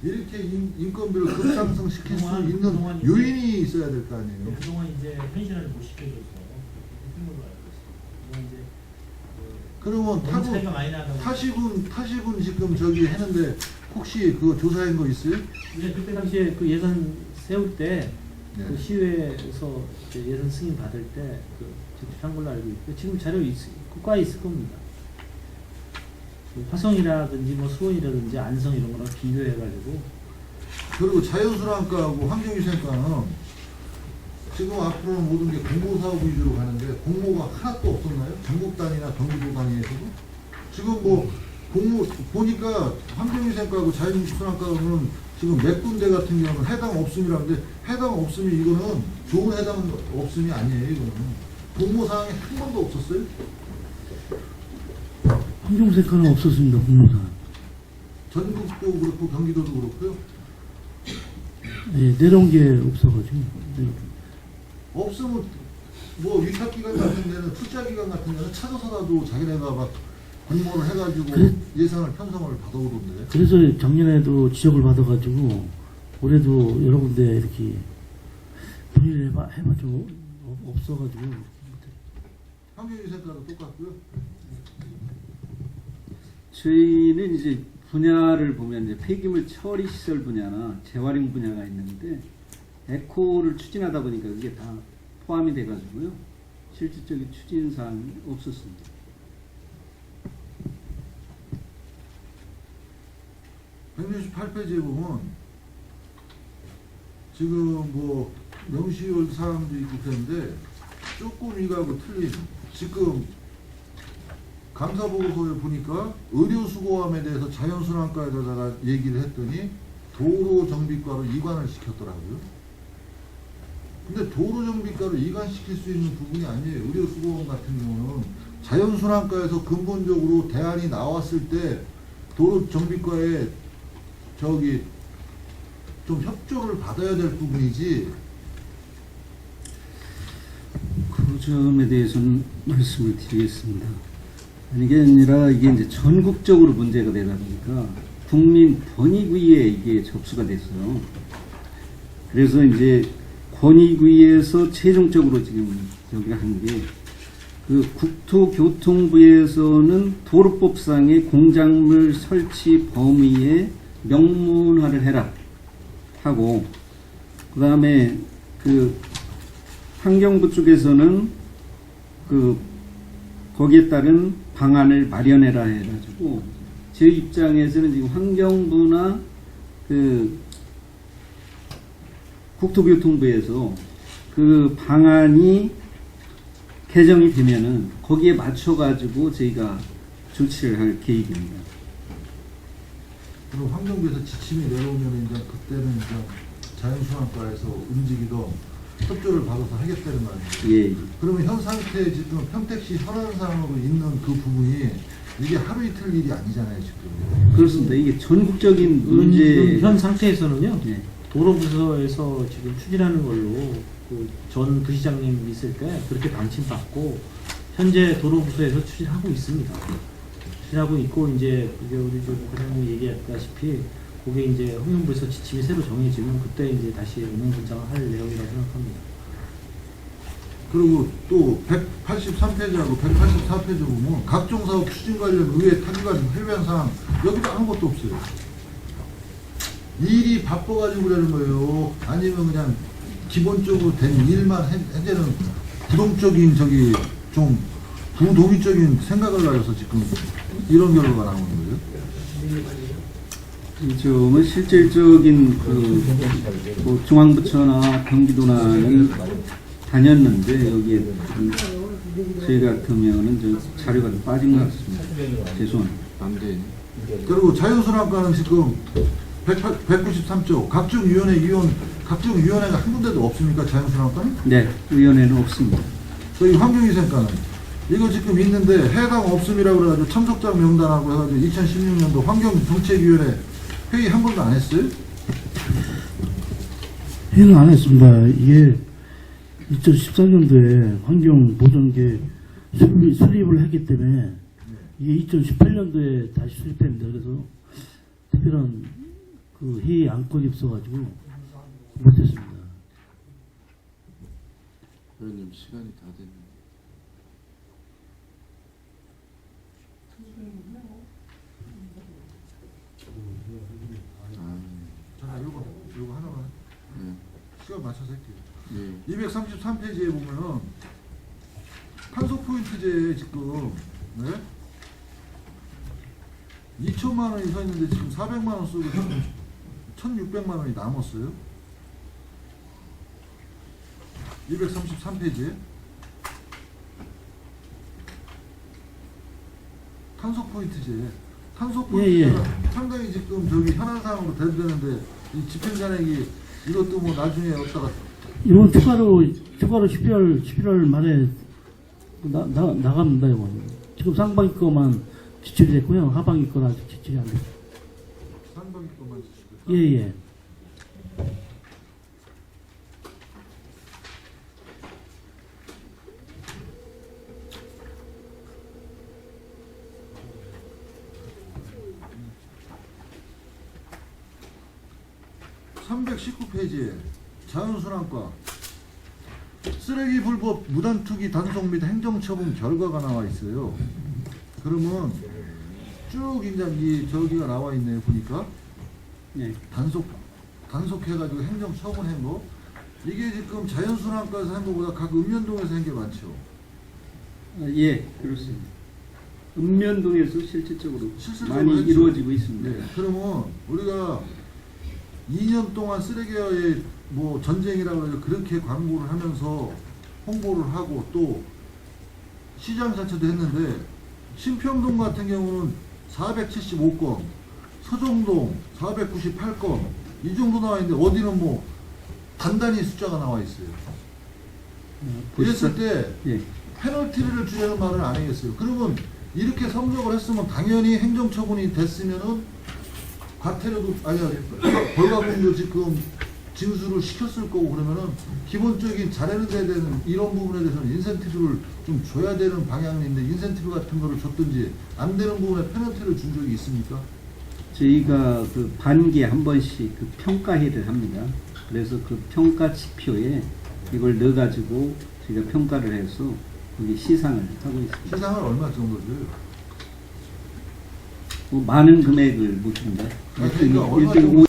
이렇게 인건비를 급상승시킬 수 있는 요인이 있어야 될 거 아니에요. 그동안 이제 현실화를 못 시켜줘서 힘으로 알고 있어요. 그러면 너무 차이가 많이 나다고. 타시군 지금 저기 했는데 혹시 그거 조사한 거 있어요? 네, 그때 당시에 그 예산 세울 때 네. 그 시의회에서 이제 예산 승인 받을 때 그 제출한 걸로 알고 있고 지금 자료 국가에 있을 겁니다. 그 화성이라든지 뭐 수원이라든지 안성 이런 거랑 비교해가지고 그리고 자연순환과하고 환경위생과는 지금 앞으로는 모든 게 공모사업 위주로 가는데 공모가 하나도 없었나요? 전국 단위나 경기도 단위에서도? 지금 뭐 공모 보니까 환경위생과하고 자연순환과는 지금 몇 군데 같은 경우는 해당 없음이라는데 해당 없음이 이거는 좋은 해당 없음이 아니에요. 이거는 공모사항이 한 번도 없었어요? 환경세과는 없었습니다. 공모사. 전국도 그렇고 경기도도 그렇고요. 네, 내려온 게 없어가지고. 네. 없으면 뭐 위탁기관 같은 데는 출자기관 같은 데는 찾아서라도 자기네가 막 공모를 해가지고 예산을 편성을 받아오던데. 그래서 작년에도 지적을 받아가지고 올해도 여러 군데 이렇게 문의를 해봐도 없어가지고. 환경위생과도 똑같고요. 저희는 이제 분야를 보면 이제 폐기물 처리 시설 분야나 재활용 분야가 있는데 에코를 추진하다 보니까 그게 다 포함이 돼가지고요. 실질적인 추진 사항이 없었습니다. 백 168페이지에 보면 지금 뭐 명시월 사항도 있고 그런데 조금 이거하고 틀린 지금 감사보고서에 보니까 의료수거함에 대해서 자연순환과에다가 얘기를 했더니 도로정비과로 이관을 시켰더라고요. 근데 도로정비과로 이관시킬 수 있는 부분이 아니에요. 의료수거함 같은 경우는 자연순환과에서 근본적으로 대안이 나왔을 때 도로정비과에 저기 좀 협조를 받아야 될 부분이지. 그 점에 대해서는 말씀을 드리겠습니다. 이게 아니라 이게 이제 전국적으로 문제가 되다 보니까 국민 권익위에 이게 접수가 됐어요. 그래서 이제 권익위에서 최종적으로 지금 여기 한 게 그 국토교통부에서는 도로법상의 공작물 설치 범위에 명문화를 해라 하고, 그 다음에 그 환경부 쪽에서는 그 거기에 따른 방안을 마련해라 해가지고 제 입장에서는 지금 환경부나 그 국토교통부에서 그 방안이 개정이 되면은 거기에 맞춰가지고 저희가 조치를 할 계획입니다. 그리고 환경부에서 지침이 내려오면 이제 그때는 이제 자연순환과에서 움직이던 협조를 받아서 하겠다는 말이에요. 예. 그러면 현 상태에 지금 평택시 현안상으로 있는 그 부분이 이게 하루 이틀 일이 아니잖아요, 지금. 그렇습니다. 이게 전국적인 문제. 현 상태에서는요. 예. 도로부서에서 지금 추진하는 걸로 그 전 부시장님 있을 때 그렇게 방침받고 현재 도로부서에서 추진하고 있습니다. 추진하고 있고 이제 그게 우리 좀 과장님 얘기했다시피 그게 이제 환경부에서 지침이 새로 정해지면 그때 이제 다시 운영분장을 할 내용이라고 생각합니다. 그리고 또 183페이지하고 184페이지 보면 각종 사업 추진 관련 의회 타기관 해외한 사항 여기도 아무것도 없어요. 일이 바빠가지고 그러는 거예요. 아니면 그냥 기본적으로 된 일만 해제는 부동적인 저기 좀 부동의적인 생각을 가져서 지금 이런 결과가 나오는 거예요. 이 점은 실질적인 뭐 중앙부처나 경기도나는 다녔는데 여기에 저희 같으면은 저 자료가 좀 빠진 것 같습니다. 죄송합니다. 안 돼. 그리고 자연순환과는 지금 193조 각종 위원회가 한 군데도 없습니까? 자연순환과는? 네, 위원회는 없습니다. 저희 환경위생과는 이거 지금 있는데 해당 없음이라고 그래가지고 참석자 명단하고 해가지고 2016년도 환경정책위원회 회의 한 번도 안 했어요? 회의는 안 했습니다. 이게 2014년도에 환경보전계 수립을 했기 때문에 이게 2018년도에 다시 수립합니다. 그래서 특별한 그 회의 안건이 없어가지고 못했습니다. 의원님 시간이 다 됐는데. 자, 요거 하나만 네. 시간 맞춰서 할게요. 네. 233페이지에 보면은 탄소 포인트제에 지금 네? 2천만 원이 서 있는데 지금 400만 원 쓰고 1,600만 원이 남았어요. 233페이지에 탄소 포인트제. 탄소 포인트제가 상당히 지금 저기 현안 사항으로 대두되는데 이 집행잔액이 이것도 뭐 나중에 어디다가 이건 추가로 11월 말에 나갑니다. 이건 지금 상반기 거만 지출이 됐고요. 하반기 거는 아직 지출이 안 됐어요. 상반기 것만 주시고. 예예. 예. 319페이지에 자연순환과 쓰레기 불법 무단투기 단속 및 행정처분 결과가 나와 있어요. 그러면 쭉 이제 이 저기가 나와 있네요. 보니까 네. 단속해가지고 행정처분한 거 이게 지금 자연순환과에서 한 거보다 각 읍면동에서 한 게 많죠. 예, 그렇습니다. 읍면동에서 실질적으로 실질적으로 많이 했죠. 이루어지고 있습니다. 네. 그러면 우리가 2년 동안 쓰레기와의 뭐 전쟁이라고 해서 그렇게 광고를 하면서 홍보를 하고 또 시장 자체도 했는데 신평동 같은 경우는 475건, 서정동 498건 이 정도 나와 있는데 어디는 뭐 단단히 숫자가 나와 있어요. 그랬을 때 예. 페널티를 주려는 말은 안 하겠어요. 그러면 이렇게 성적을 했으면 당연히 행정처분이 됐으면은 과태료도 아니 벌과금도 지금 징수를 시켰을 거고 그러면은 기본적인 잘하는 데 대한 이런 부분에 대해서는 인센티브를 좀 줘야 되는 방향인데 인센티브 같은 거를 줬든지 안 되는 부분에 페널티를 준 적이 있습니까? 저희가 그 반기에 한 번씩 그 평가회를 합니다. 그래서 그 평가 지표에 이걸 넣어가지고 저희가 평가를 해서 거기 시상을 하고 있습니다. 시상은 얼마 정도 줘요? 뭐 많은 금액을 못 줍니다. 아니, 그러니까 얼마 1등 정도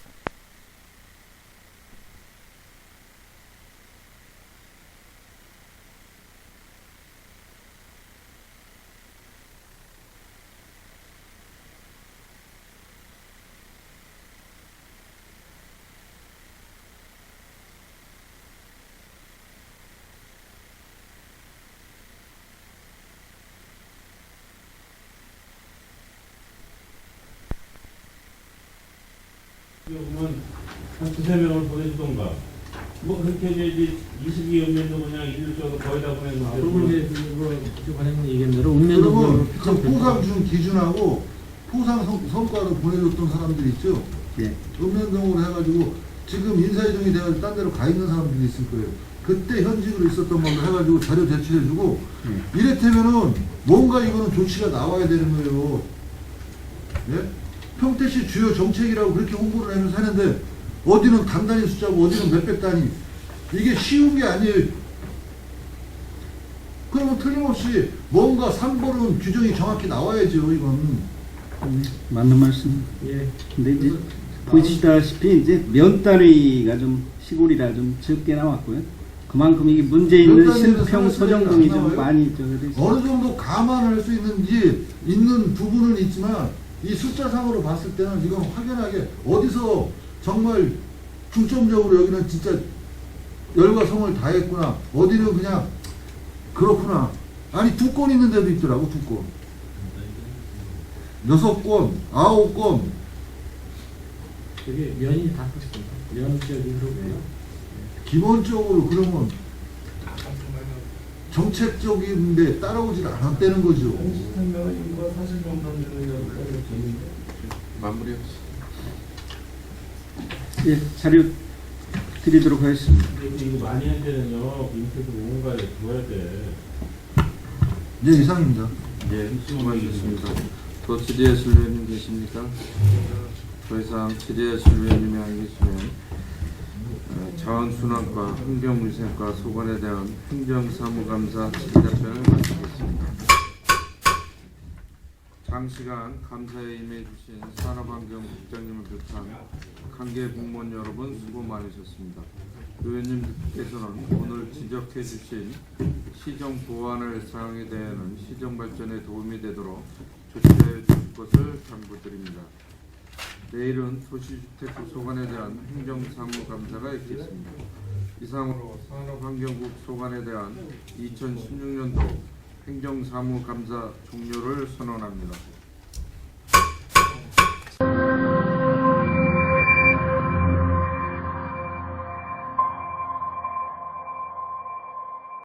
그러면 한 두세 명을 보내주던가 뭐 그렇게 이제 22읍면도 그냥 일을 줘서 거의 다 보냈는데 그리고 이제 그 관장님 얘기한 대로 읍면동 그러면 그 포상 준 기준하고 포상 성과로 보내줬던 사람들 있죠? 예. 읍면동으로 해가지고 지금 인사이동이 돼가지고 딴 데로 가 있는 사람들이 있을 거예요. 그때 현직으로 있었던 걸로 해가지고 자료 제출해주고 이랬다면은 뭔가 이거는 조치가 나와야 되는 거예요. 예? 평택시 주요 정책이라고 그렇게 홍보를 하면서 하는데 어디는 단단히 숫자고 어디는 몇백 단위 이게 쉬운 게 아니에요. 그러면 틀림없이 뭔가 3번은 규정이 정확히 나와야죠. 이건. 맞는 말씀. 예. 근데 이제 보시다시피 이제 면다리가 좀 시골이라 좀 적게 나왔고요. 그만큼 이게 문제 있는 면다리는 신평 사실은 소정동이 안 좀 나와요? 많이 저기 돼 있어요. 어느 정도 감안할 수 있는지 있는 부분은 있지만 이 숫자상으로 봤을 때는 이건 확연하게 어디서 정말 중점적으로 여기는 진짜 열과 성을 다했구나, 어디는 그냥 그렇구나. 아니 2건 있는 데도 있더라고. 2건, 6건, 9건. 저기 면이 다 컸습니다. 면적인 거고요. 기본적으로 그러면 정책적인데 따라오질 않았다는 거죠. 마무리합시다. 예, 자료 드리도록 하겠습니다. 이거 많이 할 때는요, 인터뷰 뭔가에 줘야 돼. 네, 이상입니다. 예, 수고하셨습니다. 더 질의하실 의원님 계십니까? 더 이상 질의하실 의원님이 안 계시면 자원순환과 환경위생과 소관에 대한 행정사무감사 질의답변을 마치겠습니다. 장시간 감사에 임해주신 산업환경국장님을 비롯한 관계 공무원 여러분 수고 많으셨습니다. 의원님께서는 오늘 지적해주신 시정 보완을 사항에 대해서는 시정 발전에 도움이 되도록 조치해 주실 것을 당부드립니다. 내일은 도시주택 소관에 대한 행정사무감사가 있겠습니다. 이상으로 산업환경국 소관에 대한 2016년도 행정사무감사 종료를 선언합니다.